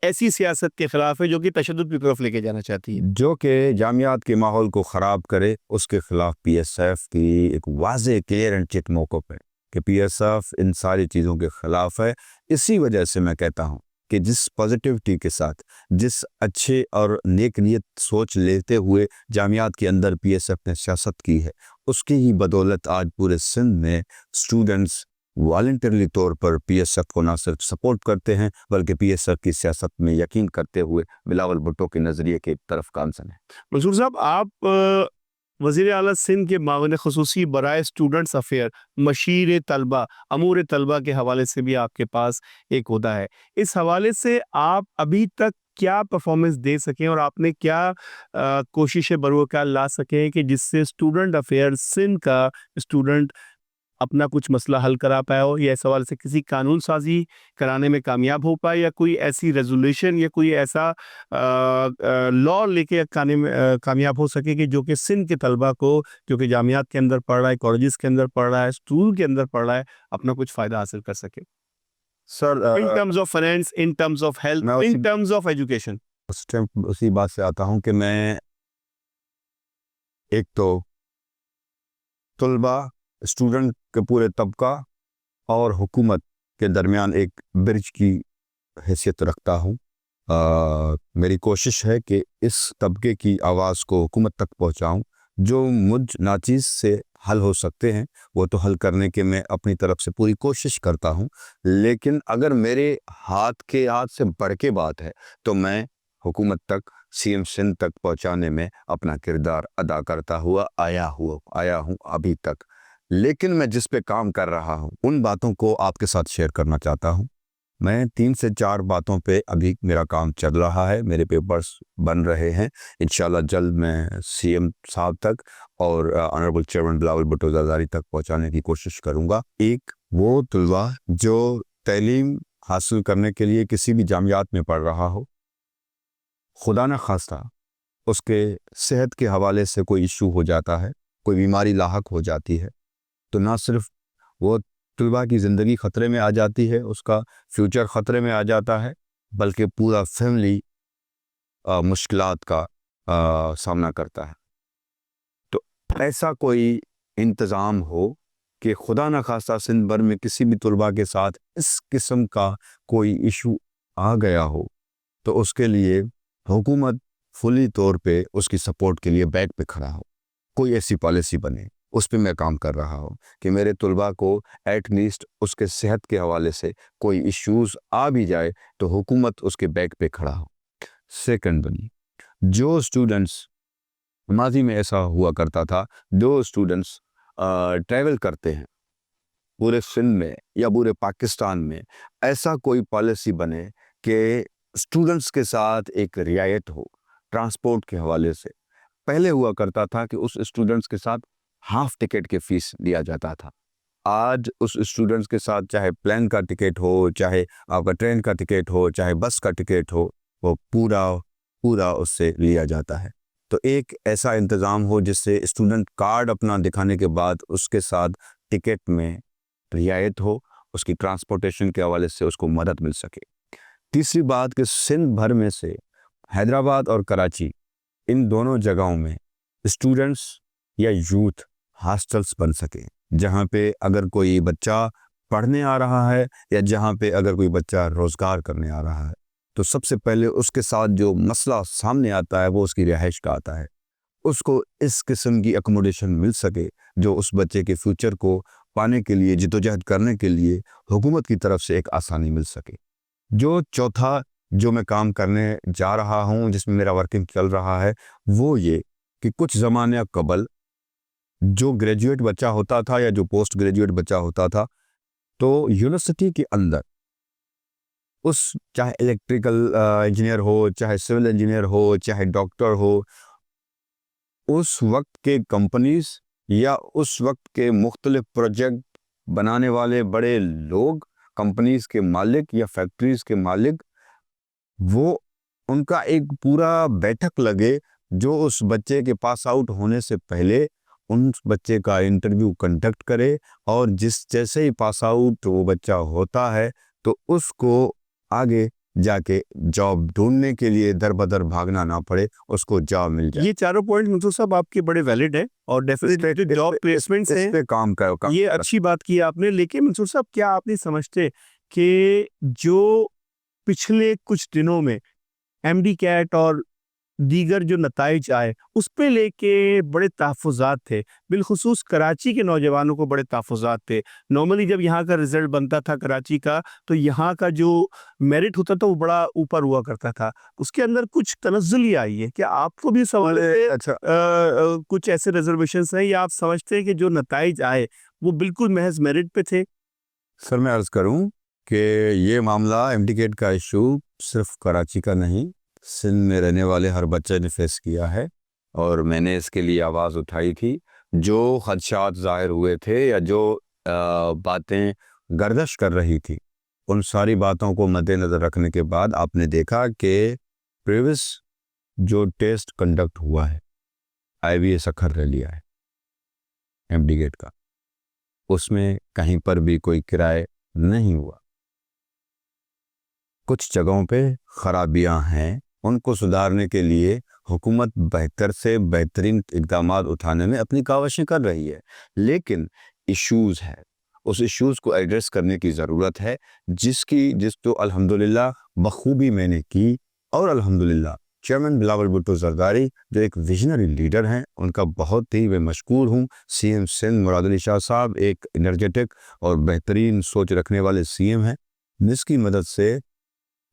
ایسی سیاست کے خلاف ہے جو کہ تشدد کی طرف لے کے جانا چاہتی ہے، جو کہ جامعات کے ماحول کو خراب کرے، اس کے خلاف پی ایس ایف کی ایک واضح کلیئر اینڈ چٹ موقف ہے کہ پی ایس ایف ان ساری چیزوں کے خلاف ہے۔ اسی وجہ سے میں کہتا ہوں کہ جس پازیٹیوٹی کے ساتھ، جس اچھے اور نیک نیت سوچ لیتے ہوئے جامعات کے اندر پی ایس ایف نے سیاست کی ہے، اس کی ہی بدولت آج پورے سندھ میں اسٹوڈنٹس والنٹرلی طور پر پی ایس ایف کو نہ صرف سپورٹ کرتے ہیں بلکہ پی ایس ایف کی سیاست میں یقین کرتے ہوئے بلاول بھٹو کے نظریے کی طرف گامزن ہیں۔ منصور صاحب، آپ وزیر اعلیٰ سندھ کے معاون خصوصی برائے اسٹوڈنٹس افیئر، مشیر طلبہ، امور طلبہ کے حوالے سے بھی آپ کے پاس ایک عہدہ ہے۔ اس حوالے سے آپ ابھی تک کیا پرفارمنس دے سکیں اور آپ نے کیا کوششیں بروقار لا سکیں کہ جس سے اسٹوڈنٹ افیئر سندھ کا اسٹوڈنٹ اپنا کچھ مسئلہ حل کرا پایا ہو، یا اس حوالے سے کسی قانون سازی کرانے میں کامیاب ہو پائے، یا کوئی ایسی ریزولوشن یا کوئی ایسا لا لے کے کامیاب ہو سکے کہ جو کہ سندھ کے طلبہ کو، جو کہ جامعات کے اندر پڑھ رہا ہے، کالجز کے اندر پڑھ رہا ہے، اسکول کے اندر پڑھ رہا ہے، اپنا کچھ فائدہ حاصل کر سکے sir, in terms of finance, in terms of health, in terms of education. اسی بات سے آتا ہوں کہ میں ایک تو طلبہ، اسٹوڈنٹ کے پورے طبقہ اور حکومت کے درمیان ایک برج کی حیثیت رکھتا ہوں۔ میری کوشش ہے کہ اس طبقے کی آواز کو حکومت تک پہنچاؤں۔ جو مجھ ناچیز سے حل ہو سکتے ہیں وہ تو حل کرنے کے میں اپنی طرف سے پوری کوشش کرتا ہوں، لیکن اگر میرے ہاتھ سے بڑھ کے بات ہے تو میں حکومت تک، سی ایم سندھ تک پہنچانے میں اپنا کردار ادا کرتا ہوا آیا ہوں ابھی تک۔ لیکن میں جس پہ کام کر رہا ہوں ان باتوں کو آپ کے ساتھ شیئر کرنا چاہتا ہوں۔ میں 3 سے 4 باتوں پہ ابھی میرا کام چل رہا ہے، میرے پیپرز بن رہے ہیں، انشاءاللہ جلد میں سی ایم صاحب تک اور آنریبل چیئرمین بلاول بھٹو زرداری تک پہنچانے کی کوشش کروں گا۔ ایک وہ طلبہ جو تعلیم حاصل کرنے کے لیے کسی بھی جامعات میں پڑھ رہا ہو، خدا نہ خواستہ اس کے صحت کے حوالے سے کوئی ایشو ہو جاتا ہے، کوئی بیماری لاحق ہو جاتی ہے، تو نہ صرف وہ طلباء کی زندگی خطرے میں آ جاتی ہے، اس کا فیوچر خطرے میں آ جاتا ہے، بلکہ پورا فیملی مشکلات کا سامنا کرتا ہے۔ تو ایسا کوئی انتظام ہو کہ خدا نہ خواستہ سندھ بھر میں کسی بھی طلباء کے ساتھ اس قسم کا کوئی ایشو آ گیا ہو تو اس کے لیے حکومت فلی طور پہ اس کی سپورٹ کے لیے بیک پہ کھڑا ہو، کوئی ایسی پالیسی بنے۔ اس پہ میں کام کر رہا ہوں کہ میرے طلباء کو ایٹ لیسٹ اس کے صحت کے حوالے سے کوئی ایشوز آ بھی جائے تو حکومت اس کے بیک پہ کھڑا ہو۔ سیکنڈلی، جو اسٹوڈنٹس، ماضی میں ایسا ہوا کرتا تھا، جو اسٹوڈنٹس ٹریول کرتے ہیں پورے سندھ میں یا پورے پاکستان میں ایسا کوئی پالیسی بنے کہ اسٹوڈنٹس کے ساتھ ایک رعایت ہو ٹرانسپورٹ کے حوالے سے. پہلے ہوا کرتا تھا کہ اس اسٹوڈنٹس کے ساتھ ہاف ٹکٹ کے فیس دیا جاتا تھا. آج اس اسٹوڈنٹس کے ساتھ چاہے پلین کا ٹکٹ ہو, چاہے آپ کا ٹرین کا ٹکٹ ہو, چاہے بس کا ٹکٹ ہو, وہ پورا اس سے لیا جاتا ہے. تو ایک ایسا انتظام ہو جس سے اسٹوڈنٹ کارڈ اپنا دکھانے کے بعد اس کے ساتھ ٹکٹ میں رعایت ہو, اس کی ٹرانسپورٹیشن کے حوالے سے اس کو مدد مل سکے. تیسری بات کہ سندھ بھر میں سے حیدرآباد اور کراچی ان دونوں جگہوں میں اسٹوڈنٹس یا یوتھ ہاسٹلس بن سکیں, جہاں پہ اگر کوئی بچہ پڑھنے آ رہا ہے یا جہاں پہ اگر کوئی بچہ روزگار کرنے آ رہا ہے تو سب سے پہلے اس کے ساتھ جو مسئلہ سامنے آتا ہے وہ اس کی رہائش کا آتا ہے. اس کو اس قسم کی اکوموڈیشن مل سکے جو اس بچے کے فیوچر کو پانے کے لیے جدوجہد کرنے کے لیے حکومت کی طرف سے ایک آسانی مل سکے. جو چوتھا جو میں کام کرنے جا رہا ہوں, جس میں میرا ورکنگ چل رہا ہے, وہ یہ کہ کچھ زمانے قبل جو گریجویٹ بچہ ہوتا تھا یا جو پوسٹ گریجویٹ بچہ ہوتا تھا تو یونیورسٹی کے اندر اس چاہے الیکٹریکل انجینئر ہو, چاہے سول انجینئر ہو, چاہے ڈاکٹر ہو, اس وقت کے کمپنیز یا اس وقت کے مختلف پروجیکٹ بنانے والے بڑے لوگ, کمپنیز کے مالک یا فیکٹریز کے مالک, وہ ان کا ایک پورا بیٹھک لگے جو اس بچے کے پاس آؤٹ ہونے سے پہلے ان بچے کا انٹرویو کنڈکٹ کرے, اور جیسے ہی پاس آؤٹ وہ بچہ ہوتا ہے تو اس کو آگے جا کے جاب ڈھونڈنے کے لیے در بدر بھاگنا نہ پڑے, اس کو جاب مل جائے. یہ چاروں پوائنٹ منصور صاحب آپ کے بڑے ویلڈ ہیں اور ڈیفینیٹلی جاب پلیسمنٹس ہیں, اس پہ کام کرو. یہ اچھی بات کی آپ نے. لیکن منصور صاحب کیا آپ نہیں سمجھتے کہ جو پچھلے کچھ دنوں میں ایم ڈی کیٹ اور دیگر جو نتائج آئے اس پہ لے کے بڑے تحفظات تھے, بالخصوص کراچی کے نوجوانوں کو بڑے تحفظات تھے. نارملی جب یہاں کا رزلٹ بنتا تھا کراچی کا تو یہاں کا جو میرٹ ہوتا تھا وہ بڑا اوپر ہوا کرتا تھا, اس کے اندر کچھ تنزلی آئی ہے. کیا آپ کو بھی سوال کچھ ایسے ریزرویشنز ہیں یا آپ سمجھتے ہیں کہ جو نتائج آئے وہ بالکل محض میرٹ پہ تھے؟ سر میں عرض کروں کہ یہ معاملہ ایم ڈی کیٹ کا ایشو صرف کراچی کا نہیں, سندھ میں رہنے والے ہر بچے نے فیس کیا ہے, اور میں نے اس کے لیے آواز اٹھائی تھی. جو خدشات ظاہر ہوئے تھے یا جو باتیں گردش کر رہی تھی, ان ساری باتوں کو مد نظر رکھنے کے بعد آپ نے دیکھا کہ پریویس جو ٹیسٹ کنڈکٹ ہوا ہے آئی وی ایس اکھر لے لیا ہے ایم ڈی گیٹ کا, اس میں کہیں پر بھی کوئی کرائے نہیں ہوا. کچھ جگہوں پہ خرابیاں ہیں, ان کو سدھارنے کے لیے حکومت بہتر سے بہترین اقدامات اٹھانے میں اپنی کاوشیں کر رہی ہے, لیکن ایشوز ہے, اس ایشوز کو ایڈریس کرنے کی ضرورت ہے, جس تو الحمدللہ بخوبی میں نے کی. اور الحمدللہ چیئرمین بلاول بھٹو زرداری جو ایک ویژنری لیڈر ہیں, ان کا بہت ہی میں مشکور ہوں. سی ایم سندھ مراد علی شاہ صاحب ایک انرجیٹک اور بہترین سوچ رکھنے والے سی ایم ہیں, جس کی مدد سے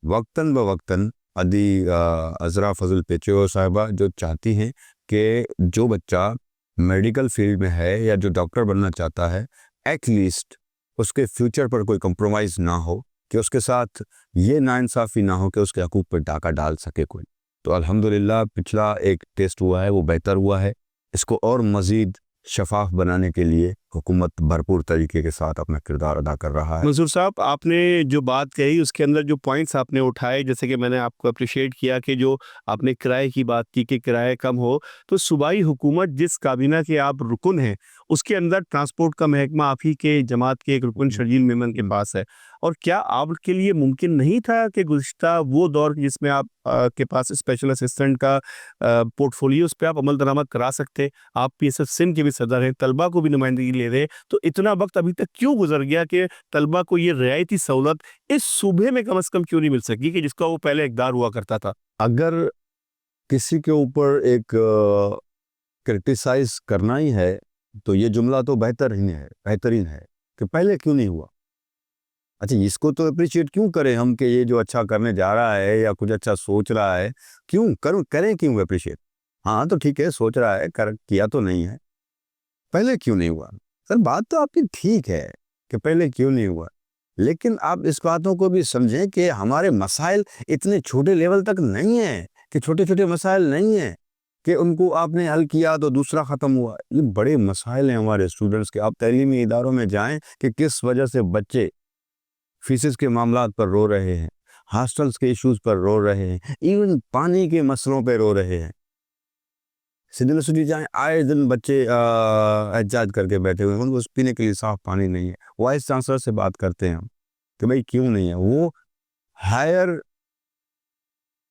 وقتاً بوقتاً عذرا فضل پیچو صاحبہ جو چاہتی ہیں کہ جو بچہ میڈیکل فیلڈ میں ہے یا جو ڈاکٹر بننا چاہتا ہے, ایٹ لیسٹ اس کے فیوچر پر کوئی کمپرومائز نہ ہو, کہ اس کے ساتھ یہ ناانصافی نہ ہو کہ اس کے حقوق پر ڈاکہ ڈال سکے کوئی. تو الحمدللہ پچھلا ایک ٹیسٹ ہوا ہے وہ بہتر ہوا ہے. اس کو اور مزید شفاف بنانے کے لیے حکومت بھرپور طریقے کے ساتھ اپنا کردار ادا کر رہا ہے. منصور صاحب آپ نے جو بات کہی اس کے اندر جو پوائنٹس آپ نے اٹھائے, جیسے کہ میں نے آپ کو اپریشیٹ کیا کہ جو آپ نے کرائے کی بات کی کہ کرائے کم ہو, تو صوبائی حکومت جس کابینہ کے آپ رکن ہیں اس کے اندر ٹرانسپورٹ کا محکمہ آپ ہی کے جماعت کے ایک رکن شرجیل میمن کے پاس ہے. اور کیا آپ کے لیے ممکن نہیں تھا کہ گزشتہ وہ دور جس میں آپ کے پاس اسپیشل اسسٹنٹ کا پورٹ فولیو اس پہ آپ عمل درآمد کرا سکتے, آپ پی ایس ایف سندھ کے بھی صدر ہیں, طلبہ کو بھی نمائندگی لے رہے, تو اتنا وقت ابھی تک کیوں گزر گیا کہ طلبہ کو یہ رعایتی سہولت اس صوبے میں کم از کم کیوں نہیں مل سکی کہ جس کا وہ پہلے اقدار ہوا کرتا تھا؟ اگر کسی کے اوپر ایک کرٹیسائز کرنا ہی ہے تو یہ جملہ تو بہترین ہے کہ پہلے کیوں نہیں ہوا. اچھا, اس کو تو اپریشیٹ کیوں کریں ہم کہ یہ جو اچھا کرنے جا رہا ہے یا کچھ اچھا سوچ رہا ہے, کریں کیوں اپریشیٹ؟ ہاں تو ٹھیک ہے, سوچ رہا ہے, کیا تو نہیں ہے, پہلے کیوں نہیں ہوا؟ سر بات تو آپ کی ٹھیک ہے, کہ پہلے کیوں نہیں ہوا. لیکن آپ اس باتوں کو بھی سمجھیں کہ ہمارے مسائل اتنے چھوٹے لیول تک نہیں ہیں، کہ چھوٹے چھوٹے مسائل نہیں ہیں کہ ان کو آپ نے حل کیا تو دوسرا ختم ہوا. یہ بڑے مسائل ہیں ہمارے اسٹوڈنٹس کے. آپ تعلیمی اداروں میں جائیں کہ کس وجہ سے بچے فیسز کے معاملات پر رو رہے ہیں، ہاسٹلس کے ایشوز پر رو رہے ہیں، ایون پانی کے مسئلوں پہ رو رہے ہیں. سندھ یونیورسٹی جائیں، آئے دن بچے احتجاج کر کے بیٹھے ہوئے ہیں، ان کو پینے کے لیے صاف پانی نہیں ہے. وائس چانسلر سے بات کرتے ہیں ہم کہ بھائی کیوں نہیں ہے. وہ ہائر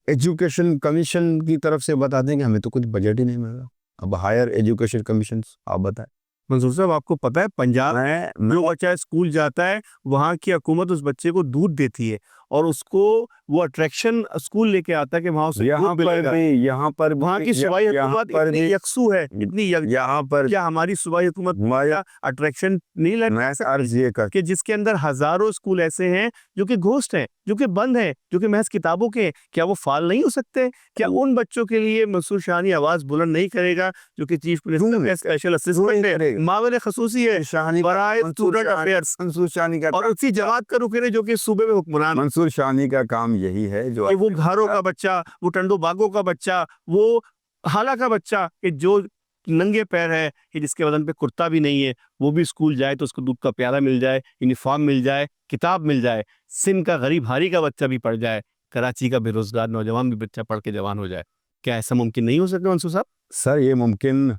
ایجوکیشن کمیشن کی طرف سے بتاتے ہیں کہ ہمیں تو کچھ بجٹ ہی نہیں مل رہا. اب ہائر ایجوکیشن کمیشن آپ بتائیں. منصور صاحب آپ کو پتہ ہے پنجاب میں جو بچہ اسکول جاتا ہے وہاں کی حکومت اس بچے کو دودھ دیتی ہے اور اس کو وہ اٹریکشن اسکول لے کے آتا ہے کہ وہاں یہاں پر وہاں کی صوبائی حکومت اتنی یکسو ہے، اتنی یہاں پر کیا ہماری صوبائی حکومت اٹریکشن نہیں میں عرض یہ کر کہ جس کے اندر ہزاروں اسکول ایسے ہیں جو کہ گھوسٹ ہیں، جو کہ بند ہیں، جو کہ محض کتابوں کے ہیں، کیا وہ فعال نہیں ہو سکتے؟ کیا ان بچوں کے لیے منصور شاہانی آواز بلند نہیں کرے گا جو کہ چیف منسٹر کا اسپیشل اسسٹنٹ ہے، معاون خصوصی ہے برائے اسٹوڈنٹ افیئرس، منصور شاہانی کا اور اسی جماعت کا رکن ہے جو کہ صوبے میں حکمران. منصور شاہانی کا کام یہی ہے جو وہ گھروں کا بچہ، وہ ٹنڈو باغوں کا بچہ، وہ حالہ کا بچہ کہ جو ننگے پیر ہے کہ جس کے بدن پہ کرتا بھی نہیں ہے، وہ بھی اسکول جائے تو اس کو دودھ کا پیالہ مل جائے، یونیفارم مل جائے، کتاب مل جائے. سندھ کا غریب ہاری کا بچہ بھی پڑھ جائے، کراچی کا بے روزگار نوجوان بھی بچہ پڑھ کے جوان ہو جائے. کیا ایسا ممکن نہیں ہو سکتا منصور صاحب؟ سر یہ ممکن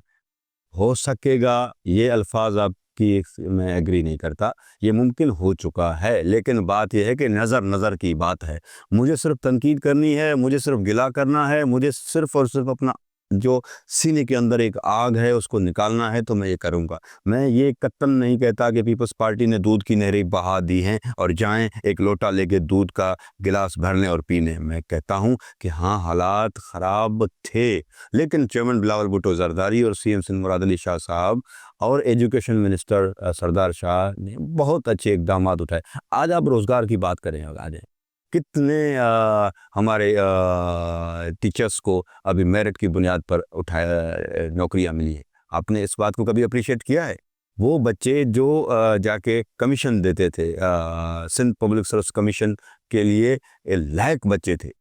ہو سکے گا، یہ الفاظ آپ کی میں ایگری نہیں کرتا. یہ ممکن ہو چکا ہے، لیکن بات یہ ہے کہ نظر کی بات ہے. مجھے صرف تنقید کرنی ہے، مجھے صرف گلا کرنا ہے، مجھے صرف اور صرف اپنا جو سینے کے اندر ایک آگ ہے اس کو نکالنا ہے تو میں یہ کروں گا. میں یہ قطعاً نہیں کہتا کہ پیپلز پارٹی نے دودھ کی نہریں بہا دی ہیں اور جائیں ایک لوٹا لے کے دودھ کا گلاس بھر لیں اور پی لیں. میں کہتا ہوں کہ ہاں حالات خراب تھے، لیکن چیئرمین بلاول بھٹو زرداری اور سی ایم سندھ مراد علی شاہ صاحب اور ایجوکیشن منسٹر سردار شاہ نے بہت اچھے اقدامات اٹھائے. آج آپ روزگار کی بات کریں، آج کتنے ہمارے ٹیچرس کو ابھی میرٹ کی بنیاد پر نوکریاں ملی ہیں. آپ نے اس بات کو کبھی اپریشیٹ کیا ہے؟ وہ بچے جو جا کے کمیشن دیتے تھے، سندھ پبلک سروس کمیشن کے لیے لائق بچے تھے،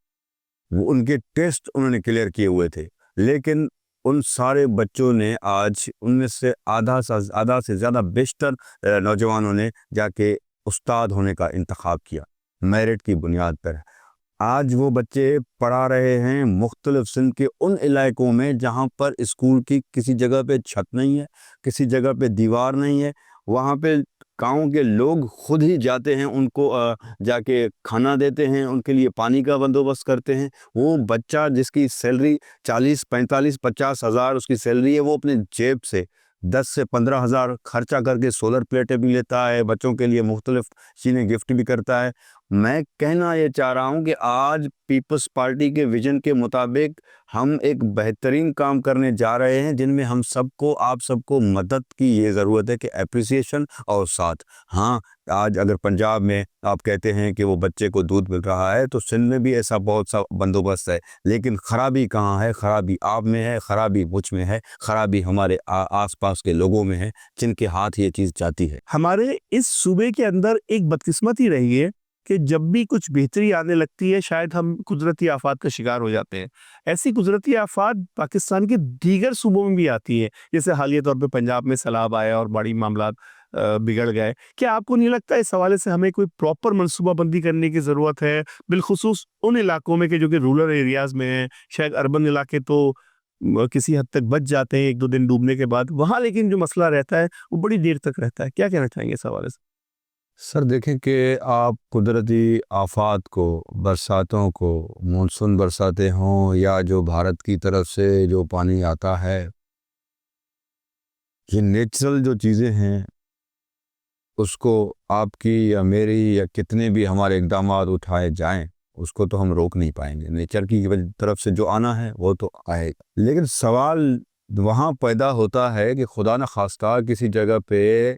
وہ ان کے ٹیسٹ انہوں نے کلیئر کیے ہوئے تھے، لیکن ان سارے بچوں نے آج ان میں سے آدھا سے زیادہ بیشتر نوجوانوں نے جا کے استاد ہونے کا انتخاب کیا میرٹ کی بنیاد پر. آج وہ بچے پڑھا رہے ہیں مختلف سندھ کے ان علاقوں میں جہاں پر اسکول کی کسی جگہ پہ چھت نہیں ہے، کسی جگہ پہ دیوار نہیں ہے. وہاں پہ گاؤں کے لوگ خود ہی جاتے ہیں، ان کو جا کے کھانا دیتے ہیں، ان کے لیے پانی کا بندوبست کرتے ہیں. وہ بچہ جس کی سیلری 40 45 50 ہزار اس کی سیلری ہے، وہ اپنے جیب سے 10 سے 15 ہزار خرچہ کر کے سولر پلیٹیں بھی لیتا ہے، بچوں کے لیے مختلف چیزیں گفٹ بھی کرتا ہے. میں کہنا یہ چاہ رہا ہوں کہ آج پیپلز پارٹی کے ویژن کے مطابق ہم ایک بہترین کام کرنے جا رہے ہیں جن میں ہم سب کو، آپ سب کو مدد کی یہ ضرورت ہے کہ اپریسیشن اور ساتھ. ہاں آج اگر پنجاب میں آپ کہتے ہیں کہ وہ بچے کو دودھ مل رہا ہے تو سندھ میں بھی ایسا بہت سا بندوبست ہے، لیکن خرابی کہاں ہے؟ خرابی آپ میں ہے، خرابی مجھ میں ہے، خرابی ہمارے آس پاس کے لوگوں میں ہے جن کے ہاتھ یہ چیز جاتی ہے. ہمارے اس صوبے کے اندر ایک بدقسمتی رہی ہے کہ جب بھی کچھ بہتری آنے لگتی ہے شاید ہم قدرتی آفات کا شکار ہو جاتے ہیں. ایسی قدرتی آفات پاکستان کے دیگر صوبوں میں بھی آتی ہے، جیسے حالیہ طور پہ پنجاب میں سیلاب آیا اور بڑی معاملات بگڑ گئے. کیا آپ کو نہیں لگتا اس حوالے سے ہمیں کوئی پراپر منصوبہ بندی کرنے کی ضرورت ہے، بالخصوص ان علاقوں میں کہ جو کہ رورل ایریاز میں ہیں؟ شاید اربن علاقے تو کسی حد تک بچ جاتے ہیں ایک دو دن ڈوبنے کے بعد، وہاں لیکن جو مسئلہ رہتا ہے وہ بڑی دیر تک رہتا ہے. کیا کہنا چاہیں گے اس حوالے سے؟ سر دیکھیں کہ آپ قدرتی آفات کو، برساتوں کو، مونسون برساتیں ہوں یا جو بھارت کی طرف سے جو پانی آتا ہے، یہ نیچرل جو چیزیں ہیں اس کو آپ کی یا میری یا کتنے بھی ہمارے اقدامات اٹھائے جائیں اس کو تو ہم روک نہیں پائیں گے. نیچر کی طرف سے جو آنا ہے وہ تو آئے گا، لیکن سوال وہاں پیدا ہوتا ہے کہ خدا نخواستہ کسی جگہ پہ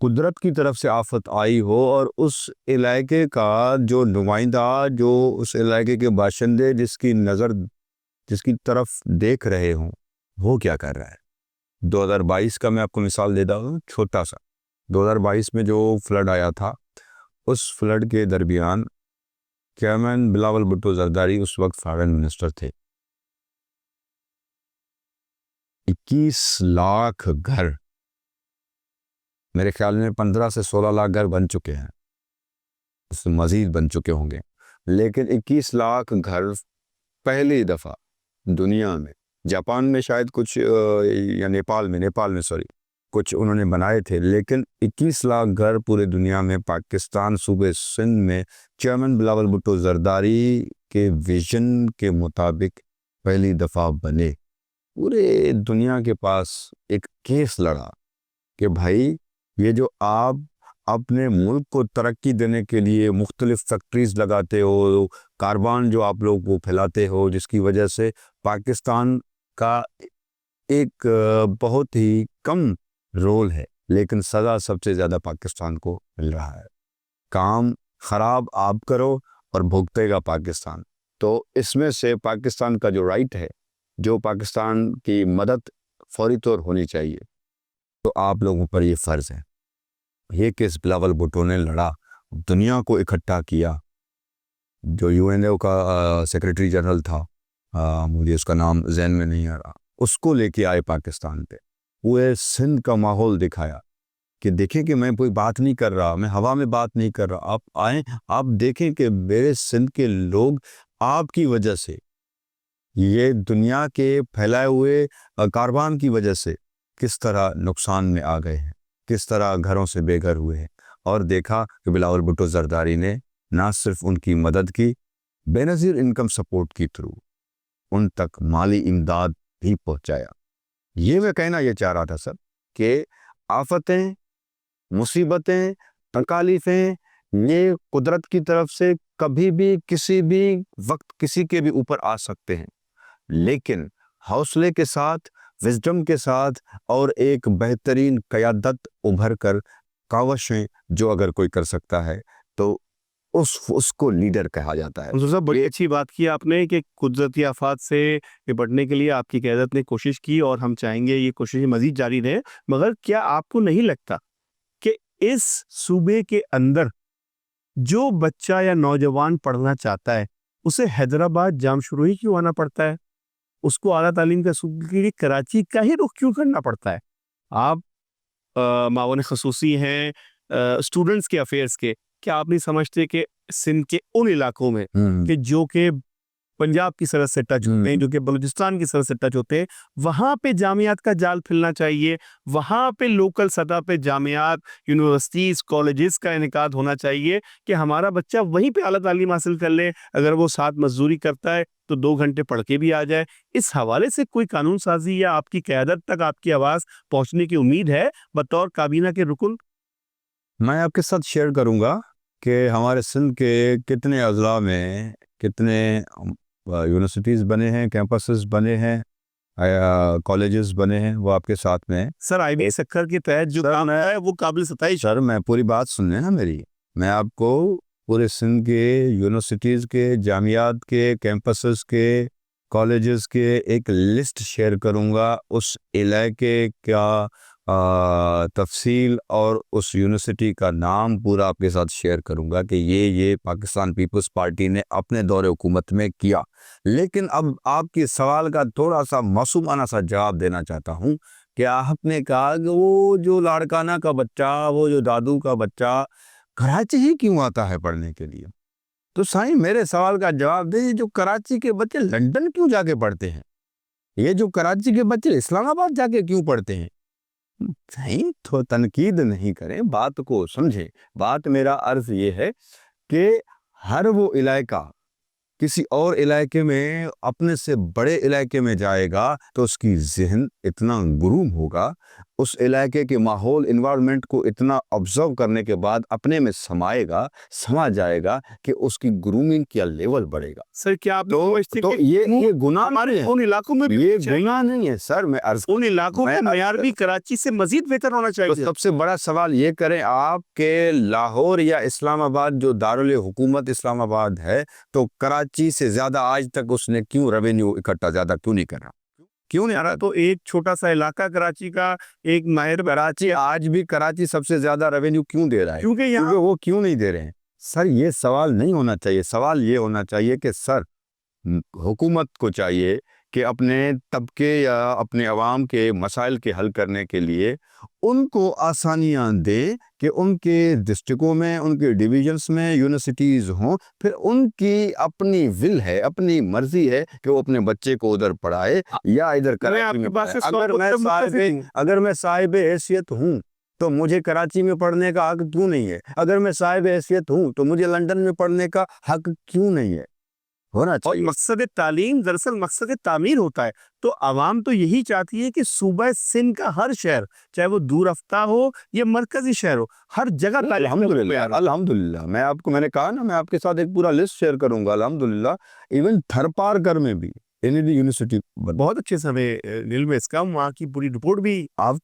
قدرت کی طرف سے آفت آئی ہو اور اس علاقے کا جو نمائندہ، جو اس علاقے کے باشندے جس کی طرف دیکھ رہے ہوں، وہ کیا کر رہا ہے. 2022 کا میں آپ کو مثال دیتا ہوں چھوٹا سا. 2022 میں جو فلڈ آیا تھا، اس فلڈ کے درمیان چیئرمین بلاول بھٹو زرداری اس وقت فارن منسٹر تھے۔ 21 لاکھ گھر، میرے خیال میں 15 سے 16 لاکھ گھر بن چکے ہیں، اس سے مزید بن چکے ہوں گے، لیکن 21 لاکھ گھر پہلی دفعہ دنیا میں، جاپان میں شاید کچھ یا نیپال میں سوری کچھ انہوں نے بنائے تھے، لیکن 21 لاکھ گھر پورے دنیا میں پاکستان صوبے سندھ میں چیئرمین بلاول بھٹو زرداری کے ویژن کے مطابق پہلی دفعہ بنے۔ پورے دنیا کے پاس ایک کیس لڑا کہ بھائی یہ جو آپ اپنے ملک کو ترقی دینے کے لیے مختلف فیکٹریز لگاتے ہو، کاربان جو آپ لوگ وہ پھیلاتے ہو، جس کی وجہ سے پاکستان کا ایک بہت ہی کم رول ہے، لیکن سزا سب سے زیادہ پاکستان کو مل رہا ہے۔ کام خراب آپ کرو اور بھگتے گا پاکستان۔ تو اس میں سے پاکستان کا جو رائٹ ہے، جو پاکستان کی مدد فوری طور ہونی چاہیے، تو آپ لوگوں پر یہ فرض ہے۔ یہ کیس بلاول بھٹو نے لڑا، دنیا کو اکٹھا کیا، جو UN کا سیکریٹری جنرل تھا، مجھے اس کا نام ذہن میں نہیں آ رہا، اس کو لے کے آئے پاکستان پہ، پورے سندھ کا ماحول دکھایا کہ دیکھیں کہ میں کوئی بات نہیں کر رہا، میں ہوا میں بات نہیں کر رہا، آپ آئیں، آپ دیکھیں کہ میرے سندھ کے لوگ آپ کی وجہ سے، یہ دنیا کے پھیلائے ہوئے کاربان کی وجہ سے کس طرح نقصان میں آ گئے ہیں، کس طرح گھروں سے بے گھر ہوئے ہیں۔ اور دیکھا کہ بلاول بھٹو زرداری نے نہ صرف ان کی مدد کی، بے نظیر انکم سپورٹ کی تھرو ان تک مالی امداد بھی پہنچایا۔ یہ میں کہنا یہ چاہ رہا تھا سر کہ آفتیں، مصیبتیں، تکالیفیں یہ قدرت کی طرف سے کبھی بھی کسی بھی وقت کسی کے بھی اوپر آ سکتے ہیں، لیکن حوصلے کے ساتھ، وزڈم کے ساتھ اور ایک بہترین قیادت ابھر کر کاوشیں جو اگر کوئی کر سکتا ہے تو اس کو لیڈر کہا جاتا ہے۔ منصور صاحب بڑی اچھی بات کی آپ نے کہ قدرتی آفات سے نپٹنے کے لیے آپ کی قیادت نے کوشش کی، اور ہم چاہیں گے یہ کوشش مزید جاری رہے، مگر کیا آپ کو نہیں لگتا کہ اس صوبے کے اندر جو بچہ یا نوجوان پڑھنا چاہتا ہے اسے حیدرآباد جام شروعی کیوں آنا پڑتا ہے؟ اس کو اعلیٰ تعلیم کا صوبے کے لیے کراچی کا ہی رخ کیوں کرنا پڑتا ہے؟ آپ معاون خصوصی ہیں اسٹوڈنٹس کے افیئرس کے، کیا آپ نہیں سمجھتے کہ سندھ کے ان علاقوں میں کہ جو کہ پنجاب کی سرحد سے ٹچ ہوتے ہیں، جو کہ بلوچستان کی سرحد سے ٹچ ہوتے ہیں، وہاں پہ جامعات کا جال پھیلنا چاہیے، وہاں پہ لوکل سطح پہ جامعات، یونیورسٹیز، کالجز کا انعقاد ہونا چاہیے کہ ہمارا بچہ وہیں پہ اعلیٰ تعلیم حاصل کر لے، اگر وہ ساتھ مزدوری کرتا ہے تو 2 گھنٹے پڑھ کے بھی آ جائے۔ اس حوالے سے کوئی قانون سازی یا آپ کی قیادت تک آپ کی آواز پہنچنے کی امید ہے بطور کابینہ کے رکن؟ میں آپ کے ساتھ شیئر کروں گا کہ ہمارے سندھ کے کتنے اضلاع میں کتنے یونیورسٹیز بنے ہیں، کیمپسز بنے ہیں، کالجز بنے ہیں، وہ آپ کے ساتھ میں ہیں۔ سر IB سکھر کے تحت جو کام ہے وہ قابل ستائش۔ سر میں پوری بات سن لیں نا میری، میں آپ کو پورے سندھ کے یونیورسٹیز کے، جامعات کے، کیمپسز کے، کالجز کے ایک لسٹ شیئر کروں گا، اس علاقے کا تفصیل اور اس یونیورسٹی کا نام پورا آپ کے ساتھ شیئر کروں گا کہ یہ پاکستان پیپلز پارٹی نے اپنے دور حکومت میں کیا۔ لیکن اب آپ کے سوال کا تھوڑا سا معصومانہ سا جواب دینا چاہتا ہوں کہ آپ نے کہا کہ وہ جو لاڑکانہ کا بچہ، وہ جو دادو کا بچہ کراچی ہی کیوں آتا ہے پڑھنے کے لیے؟ تو سائیں میرے سوال کا جواب دیں، جو کراچی کے بچے لندن کیوں جا کے پڑھتے ہیں؟ یہ جو کراچی کے بچے اسلام آباد جا کے کیوں پڑھتے ہیں؟ تو تنقید نہیں کریں، بات کو سمجھیں۔ بات میرا عرض یہ ہے کہ ہر وہ علاقہ کسی اور علاقے میں اپنے سے بڑے علاقے میں جائے گا تو اس کی ذہن اتنا گروم ہوگا، اس علاقے کے ماحول انوائرمنٹ کو اتنا آبزرو کرنے کے بعد اپنے میں سما جائے گا کہ اس کی گرومنگ کا لیول بڑھے گا۔ سر کیا آپ تو یہ گناہ ہمارے ان علاقوں میں یہ گناہ نہیں ہے سر، میں عرض ان علاقوں میں معیار بھی کراچی سے مزید بہتر ہونا چاہیے۔ سب سے بڑا سوال یہ کریں آپ کہ لاہور یا اسلام آباد جو دارالحکومت اسلام آباد ہے، تو کراچی سے زیادہ آج تک اس نے کیوں ریونیو اکٹھا زیادہ کیوں نہیں کرا؟ کیوں نہیں آ رہا؟ تو ایک چھوٹا سا علاقہ کراچی کا، ایک ماہر کراچی آج بھی کراچی سب سے زیادہ ریونیو کیوں دے رہا ہے؟ کیونکہ یہاں کیونکہ وہ کیوں نہیں دے رہے ہیں؟ سر یہ سوال نہیں ہونا چاہیے، سوال یہ ہونا چاہیے کہ سر حکومت کو چاہیے کہ اپنے طبقے یا اپنے عوام کے مسائل کے حل کرنے کے لیے ان کو آسانیاں دے کہ ان کے ڈسٹرکوں میں، ان کے ڈویژنس میں یونیورسٹیز ہوں، پھر ان کی اپنی ول ہے، اپنی مرضی ہے کہ وہ اپنے بچے کو ادھر پڑھائے یا ادھر کراچی میں پڑھائے۔ اگر میں صاحب حیثیت ہوں تو مجھے کراچی میں پڑھنے کا حق کیوں نہیں ہے؟ اگر میں صاحب حیثیت ہوں تو مجھے لندن میں پڑھنے کا حق کیوں نہیں ہے؟ ہونا اور چاہیے۔ مقصد تعلیم دراصل مقصد تعمیر ہوتا ہے، تو عوام تو یہی چاہتی ہے کہ صوبہ سندھ کا ہر شہر، چاہے وہ دور افتہ ہو یا مرکزی شہر ہو، ہر جگہ الحمدللہ میں نے کہا نا، میں آپ کے ساتھ ایک پورا لسٹ شیئر کروں گا۔ الحمدللہ ایون تھرپارکر میں بھی یونیورسٹی بہت اچھے سے ہمیں علم ہے اس کا، وہاں کی پوری رپورٹ بھی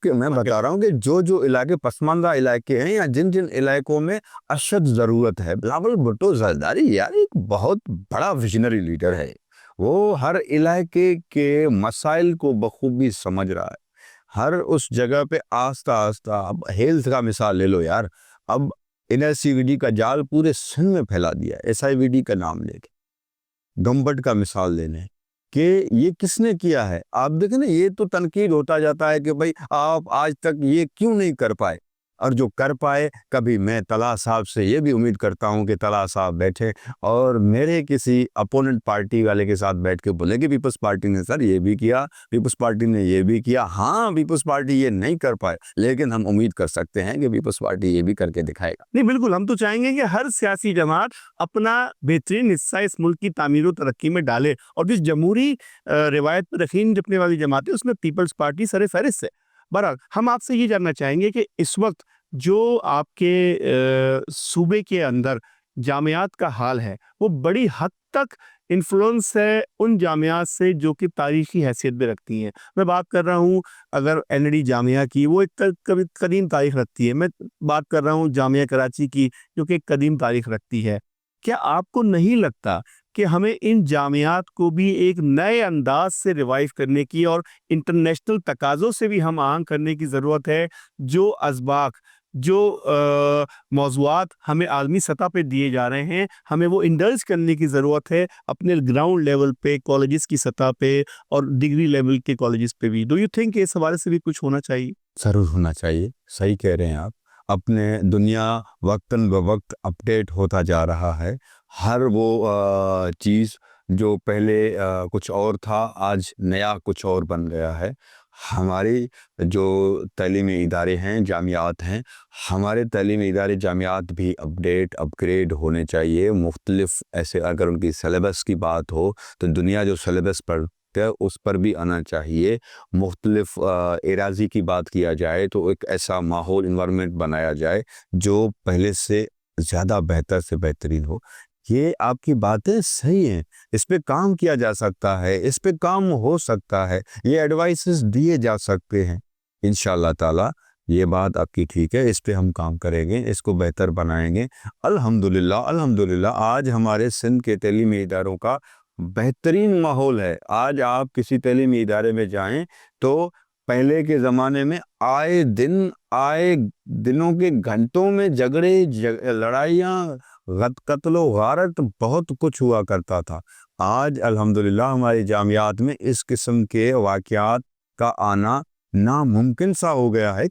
میں بتا رہا ہوں کہ جو علاقے پسماندہ علاقے ہیں یا جن علاقوں میں اشد ضرورت ہے، بلاول بھٹو زرداری یار ایک بہت بڑا ویژنری لیڈر ہے، وہ ہر علاقے کے مسائل کو بخوبی سمجھ رہا ہے، ہر اس جگہ پہ آہستہ آہستہ۔ اب ہیلتھ کا مثال لے لو یار، اب NSCVD کا جال پورے سندھ میں پھیلا دیا ہے، SIVD کا نام لے کے۔ گمبٹ کا مثال لینے کہ یہ کس نے کیا ہے؟ آپ دیکھیں نا، یہ تو تنقید ہوتا جاتا ہے کہ بھائی آپ آج تک یہ کیوں نہیں کر پائے، اور جو کر پائے، کبھی میں طلحہ صاحب سے یہ بھی امید کرتا ہوں کہ طلحہ صاحب بیٹھے اور میرے کسی اپوننٹ پارٹی والے کے ساتھ بیٹھ کے بولے کہ پیپلز پارٹی نے سر یہ بھی کیا، پیپلز پارٹی نے یہ بھی کیا۔ ہاں پیپلز پارٹی یہ نہیں کر پائے، لیکن ہم امید کر سکتے ہیں کہ پیپلز پارٹی یہ بھی کر کے دکھائے گا۔ نہیں، بالکل، ہم تو چاہیں گے کہ ہر سیاسی جماعت اپنا بہترین حصہ اس ملک کی تعمیر و ترقی میں ڈالے، اور جس جمہوری روایت پر یقین رکھنے والی جماعتیں، اس میں پیپلز پارٹی سر فہرست ہے۔ بہرحال ہم آپ سے یہ جاننا چاہیں گے کہ اس وقت جو آپ کے صوبے کے اندر جامعات کا حال ہے، وہ بڑی حد تک انفلوئنس ہے ان جامعات سے جو کہ تاریخی حیثیت بھی رکھتی ہیں۔ میں بات کر رہا ہوں اگر NLD جامعہ کی، وہ ایک قدیم تاریخ رکھتی ہے۔ میں بات کر رہا ہوں جامعہ کراچی کی، جو کہ ایک قدیم تاریخ رکھتی ہے۔ کیا آپ کو نہیں لگتا کہ ہمیں ان جامعات کو بھی ایک نئے انداز سے ریوائیو کرنے کی اور انٹرنیشنل تقاضوں سے بھی ہم آہنگ کرنے کی ضرورت ہے؟ جو اسباق، جو موضوعات ہمیں عالمی سطح پہ دیے جا رہے ہیں، ہمیں وہ انڈلج کرنے کی ضرورت ہے اپنے گراؤنڈ لیول پہ، کالجز کی سطح پہ اور ڈگری لیول کے کالجز پہ بھی۔ ڈو یو تھنک اس حوالے سے بھی کچھ ہونا چاہیے؟ ضرور ہونا چاہیے، صحیح کہہ رہے ہیں آپ۔ اپنے دنیا وقتاً بوقت اپڈیٹ ہوتا جا رہا ہے، ہر وہ چیز جو پہلے کچھ اور تھا، آج نیا کچھ اور بن گیا ہے۔ ہماری جو تعلیمی ادارے ہیں، جامعات ہیں، ہمارے تعلیمی ادارے جامعات بھی اپڈیٹ اپ گریڈ ہونے چاہیے۔ مختلف ایسے اگر ان کی سلیبس کی بات ہو تو دنیا جو سلیبس پر اس پر بھی آنا چاہیے۔ مختلف اراضی کی بات کیا جائے تو ایک ایسا ماحول، انوائرمنٹ بنایا جائے جو پہلے سے زیادہ بہتر سے بہترین ہو۔ یہ آپ کی باتیں صحیح ہیں، اس پہ کام کیا جا سکتا ہے، اس پہ کام ہو سکتا ہے، یہ ایڈوائسز دیے جا سکتے ہیں۔ انشاءاللہ تعالی یہ بات آپ کی ٹھیک ہے، اس پہ ہم کام کریں گے، اس کو بہتر بنائیں گے۔ الحمدللہ آج ہمارے سندھ کے تعلیمی اداروں کا بہترین ماحول ہے۔ آج آپ کسی تعلیمی ادارے میں جائیں تو پہلے کے زمانے میں آئے دنوں کے گھنٹوں میں جھگڑے، لڑائیاں، قتل و غارت بہت کچھ ہوا کرتا تھا۔ آج الحمدللہ ہماری جامعات میں اس قسم کے واقعات کا آنا ناممکن سا ہو گیا ہے۔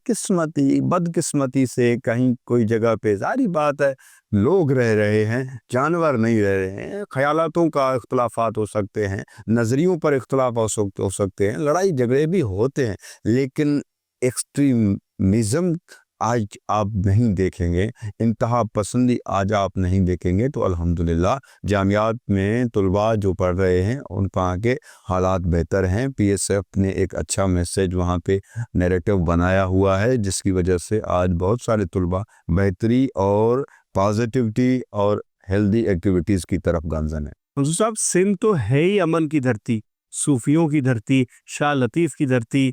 بدقسمتی سے کہیں کوئی جگہ پہ، ظاہری بات ہے لوگ رہ رہے ہیں، جانور نہیں رہ رہے ہیں، خیالاتوں کا اختلافات ہو سکتے ہیں، نظریوں پر اختلاف ہو سکتے ہیں، لڑائی جھگڑے بھی ہوتے ہیں، لیکن ایکسٹریمزم آج آپ نہیں دیکھیں گے، انتہا پسندی آج آپ نہیں دیکھیں گے۔ تو الحمدللہ جامعات میں طلباء جو پڑھ رہے ہیں ان وہاں کے حالات بہتر ہیں۔ PSF نے ایک اچھا میسیج وہاں پہ نیریٹو بنایا ہوا ہے، جس کی وجہ سے آج بہت سارے طلباء بہتری اور پازیٹیوٹی اور ہیلدی ایکٹیویٹیز کی طرف گامزن ہیں۔ منصور صاحب، سندھ تو ہے ہی امن کی دھرتی، صوفیوں کی دھرتی، شاہ لطیف کی دھرتی،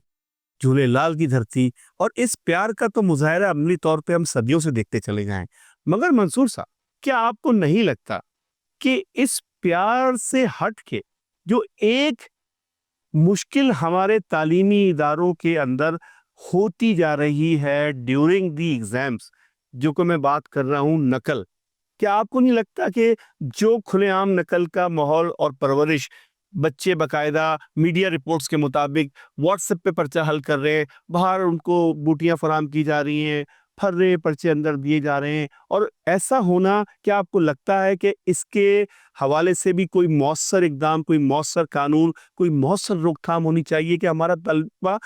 جھولے لال کی دھرتی، اور اس پیار کا تو مظاہرہ عملی طور پہ ہم صدیوں سے دیکھتے چلے گئے ہیں۔ مگر منصور صاحب، کیا آپ کو نہیں لگتا کہ اس پیار سے ہٹ کے جو ایک مشکل ہمارے تعلیمی اداروں کے اندر ہوتی جا رہی ہے ڈیورنگ دی ایگزامس، جو کہ میں بات کر رہا ہوں نقل. کیا آپ کو نہیں لگتا کہ جو کھلے عام نقل کا ماحول اور پرورش بچے باقاعدہ میڈیا رپورٹس کے مطابق واٹس ایپ پہ پرچہ حل کر رہے ہیں، باہر ان کو بوٹیاں فراہم کی جا رہی ہیں، پھرے پرچے اندر دیے جا رہے ہیں، اور ایسا ہونا، کیا آپ کو لگتا ہے کہ اس کے حوالے سے بھی کوئی مؤثر اقدام، کوئی مؤثر قانون، کوئی مؤثر روک تھام ہونی چاہیے کہ ہمارا طلبہ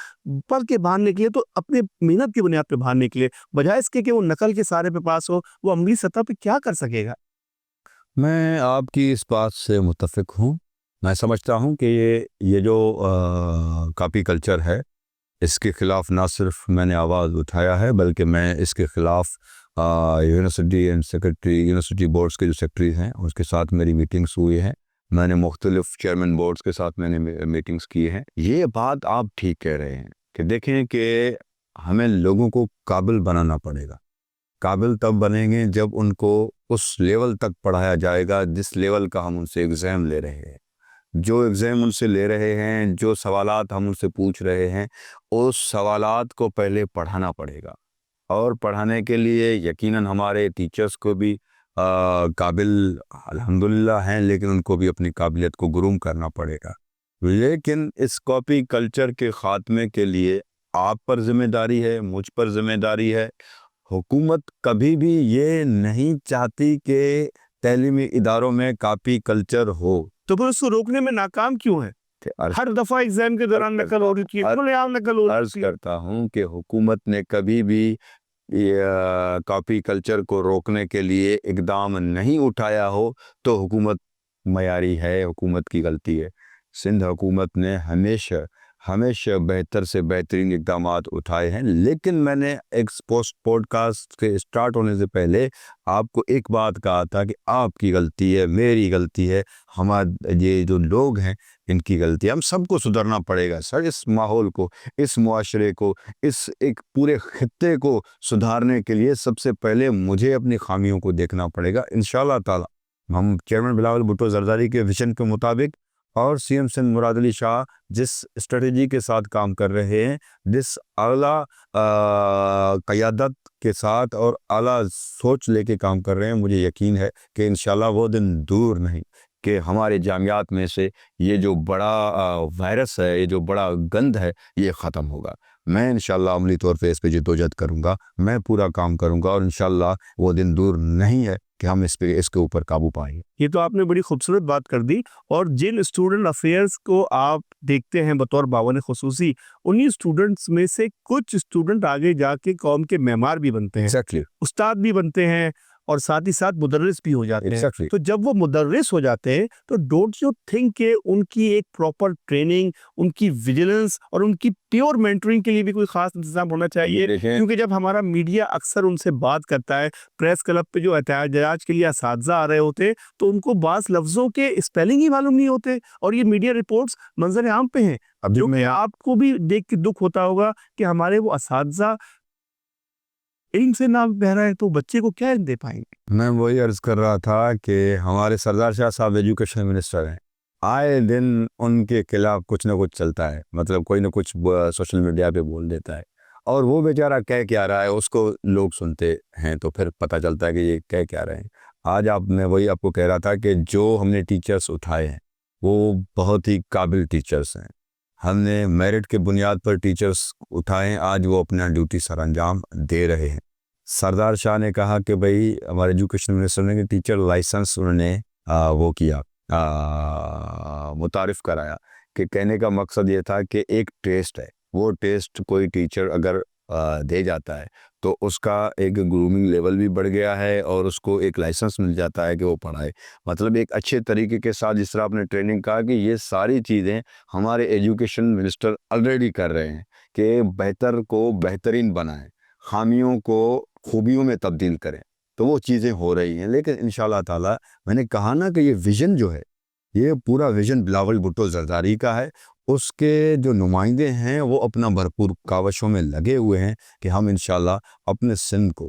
پڑھ کے باہر نکلے تو اپنے محنت کی بنیاد پہ باہر نکلے، بجائے اس کے کہ وہ نقل کے سارے پہ پاس ہو؟ وہ عملی سطح پہ کیا کر سکے گا؟ میں آپ کی اس بات سے متفق ہوں. میں سمجھتا ہوں کہ یہ جو کاپی کلچر ہے، اس کے خلاف نہ صرف میں نے آواز اٹھایا ہے، بلکہ میں اس کے خلاف یونیورسٹی بورڈز کے جو سیکرٹری ہیں اس کے ساتھ میری میٹنگز ہوئی ہیں. میں نے مختلف چیئرمین بورڈز کے ساتھ میں نے میٹنگز کی ہیں. یہ بات آپ ٹھیک کہہ رہے ہیں کہ دیکھیں کہ ہمیں لوگوں کو قابل بنانا پڑے گا. قابل تب بنیں گے جب ان کو اس لیول تک پڑھایا جائے گا جس لیول کا ہم ان سے ایگزام لے رہے ہیں. جو ایگزام ان سے لے رہے ہیں، جو سوالات ہم ان سے پوچھ رہے ہیں، اس سوالات کو پہلے پڑھانا پڑے گا. اور پڑھانے کے لیے یقیناً ہمارے ٹیچرز کو بھی قابل الحمدللہ ہیں، لیکن ان کو بھی اپنی قابلیت کو گروم کرنا پڑے گا. لیکن اس کاپی کلچر کے خاتمے کے لیے آپ پر ذمہ داری ہے، مجھ پر ذمہ داری ہے. حکومت کبھی بھی یہ نہیں چاہتی کہ تعلیمی اداروں میں کاپی کلچر ہو. تو پھر اس کو روکنے میں ناکام کیوں ہے؟ ہر دفعہ ایگزام کے دوران نقل ہو رہی ہے، کھلے عام نقل ہو عرض رہی ہے. کرتا ہوں کہ حکومت نے کبھی بھی کاپی کلچر کو روکنے کے لیے اقدام نہیں اٹھایا ہو تو حکومت معیاری ہے، حکومت کی غلطی ہے. سندھ حکومت نے ہمیشہ بہتر سے بہترین اقدامات اٹھائے ہیں. لیکن میں نے ایک پوڈ کاسٹ کے اسٹارٹ ہونے سے پہلے آپ کو ایک بات کہا تھا کہ آپ کی غلطی ہے، میری غلطی ہے، ہمارے یہ جو لوگ ہیں ان کی غلطی ہے. ہم سب کو سدھرنا پڑے گا سر. اس ماحول کو، اس معاشرے کو، اس ایک پورے خطے کو سدھارنے کے لیے سب سے پہلے مجھے اپنی خامیوں کو دیکھنا پڑے گا. انشاءاللہ تعالی ہم چیئرمین بلاول بھٹو زرداری کے ویژن کے مطابق اور سی ایم سندھ مراد علی شاہ جس اسٹریٹجی کے ساتھ کام کر رہے ہیں، جس اعلیٰ قیادت کے ساتھ اور اعلیٰ سوچ لے کے کام کر رہے ہیں، مجھے یقین ہے کہ انشاءاللہ وہ دن دور نہیں کہ ہمارے جامعات میں سے یہ جو بڑا وائرس ہے، یہ جو بڑا گند ہے، یہ ختم ہوگا. میں انشاءاللہ عملی طور پہ اس پہ جدوجہد کروں گا، میں پورا کام کروں گا، اور انشاءاللہ وہ دن دور نہیں ہے کہ ہم اس کے اوپر قابو پائیں. یہ تو آپ نے بڑی خوبصورت بات کر دی. اور جن اسٹوڈنٹ افیئرس کو آپ دیکھتے ہیں بطور معاون خصوصی، انہی اسٹوڈنٹس میں سے کچھ اسٹوڈنٹ آگے جا کے قوم کے معمار بھی بنتے ہیں، استاد بھی بنتے ہیں، اور ساتھ ہی ساتھ مدرس بھی ہو جاتے ہیں. تو جب وہ مدرس ہو جاتے ہیں تو ڈونٹ یو تھنک کہ ان کی ایک پراپر ٹریننگ، ان کی ویجیلنس اور ان کی پیور مینٹرنگ کے لیے بھی کوئی خاص انتظام ہونا چاہیے؟ کیونکہ جب ہمارا میڈیا اکثر ان سے بات کرتا ہے، پریس کلب پہ جو احتجاج کے لیے اساتذہ آ رہے ہوتے تو ان کو بعض لفظوں کے اسپیلنگ ہی معلوم نہیں ہوتے، اور یہ میڈیا رپورٹس منظر عام پہ ہیں. جو میں آپ کو بھی دیکھ کے دکھ ہوتا ہوگا کہ ہمارے وہ اساتذہ علم سے نہ بہ رہا ہے تو بچے کو کیا علم دے پائیں گے؟ میں وہی عرض کر رہا تھا کہ ہمارے سردار شاہ صاحب ایجوکیشن منسٹر ہیں. آئے دن ان کے خلاف کچھ نہ کچھ چلتا ہے، مطلب کوئی نہ کچھ سوشل میڈیا پہ بول دیتا ہے، اور وہ بیچارہ کہہ کیا رہا ہے اس کو لوگ سنتے ہیں تو پھر پتہ چلتا ہے کہ یہ کہہ کیا رہے ہیں. آج میں وہی آپ کو کہہ رہا تھا کہ جو ہم نے ٹیچرز اٹھائے ہیں وہ بہت ہی قابل ٹیچرز ہیں. ہم نے میرٹ کے بنیاد پر ٹیچرز اٹھائے ہیں، آج وہ اپنا ڈیوٹی سر انجام دے رہے ہیں. سردار شاہ نے کہا کہ بھئی ہمارے ایجوکیشن منسٹر نے کہ ٹیچر لائسنس انہوں نے وہ کیا، متعارف کرایا. کہ کہنے کا مقصد یہ تھا کہ ایک ٹیسٹ ہے، وہ ٹیسٹ کوئی ٹیچر اگر دے جاتا ہے تو اس کا ایک گرومنگ لیول بھی بڑھ گیا ہے، اور اس کو ایک لائسنس مل جاتا ہے کہ وہ پڑھائے. مطلب ایک اچھے طریقے کے ساتھ، جس طرح آپ نے ٹریننگ کہا کہ یہ ساری چیزیں ہمارے ایجوکیشن منسٹر آلریڈی کر رہے ہیں کہ بہتر کو بہترین بنائیں، خامیوں کو خوبیوں میں تبدیل کریں. تو وہ چیزیں ہو رہی ہیں. لیکن انشاءاللہ تعالی میں نے کہا نا کہ یہ ویژن جو ہے، یہ پورا ویژن بلاول بھٹو زرداری کا ہے. اس کے جو نمائندے ہیں وہ اپنا بھرپور کاوشوں میں لگے ہوئے ہیں کہ ہم انشاءاللہ اپنے سندھ کو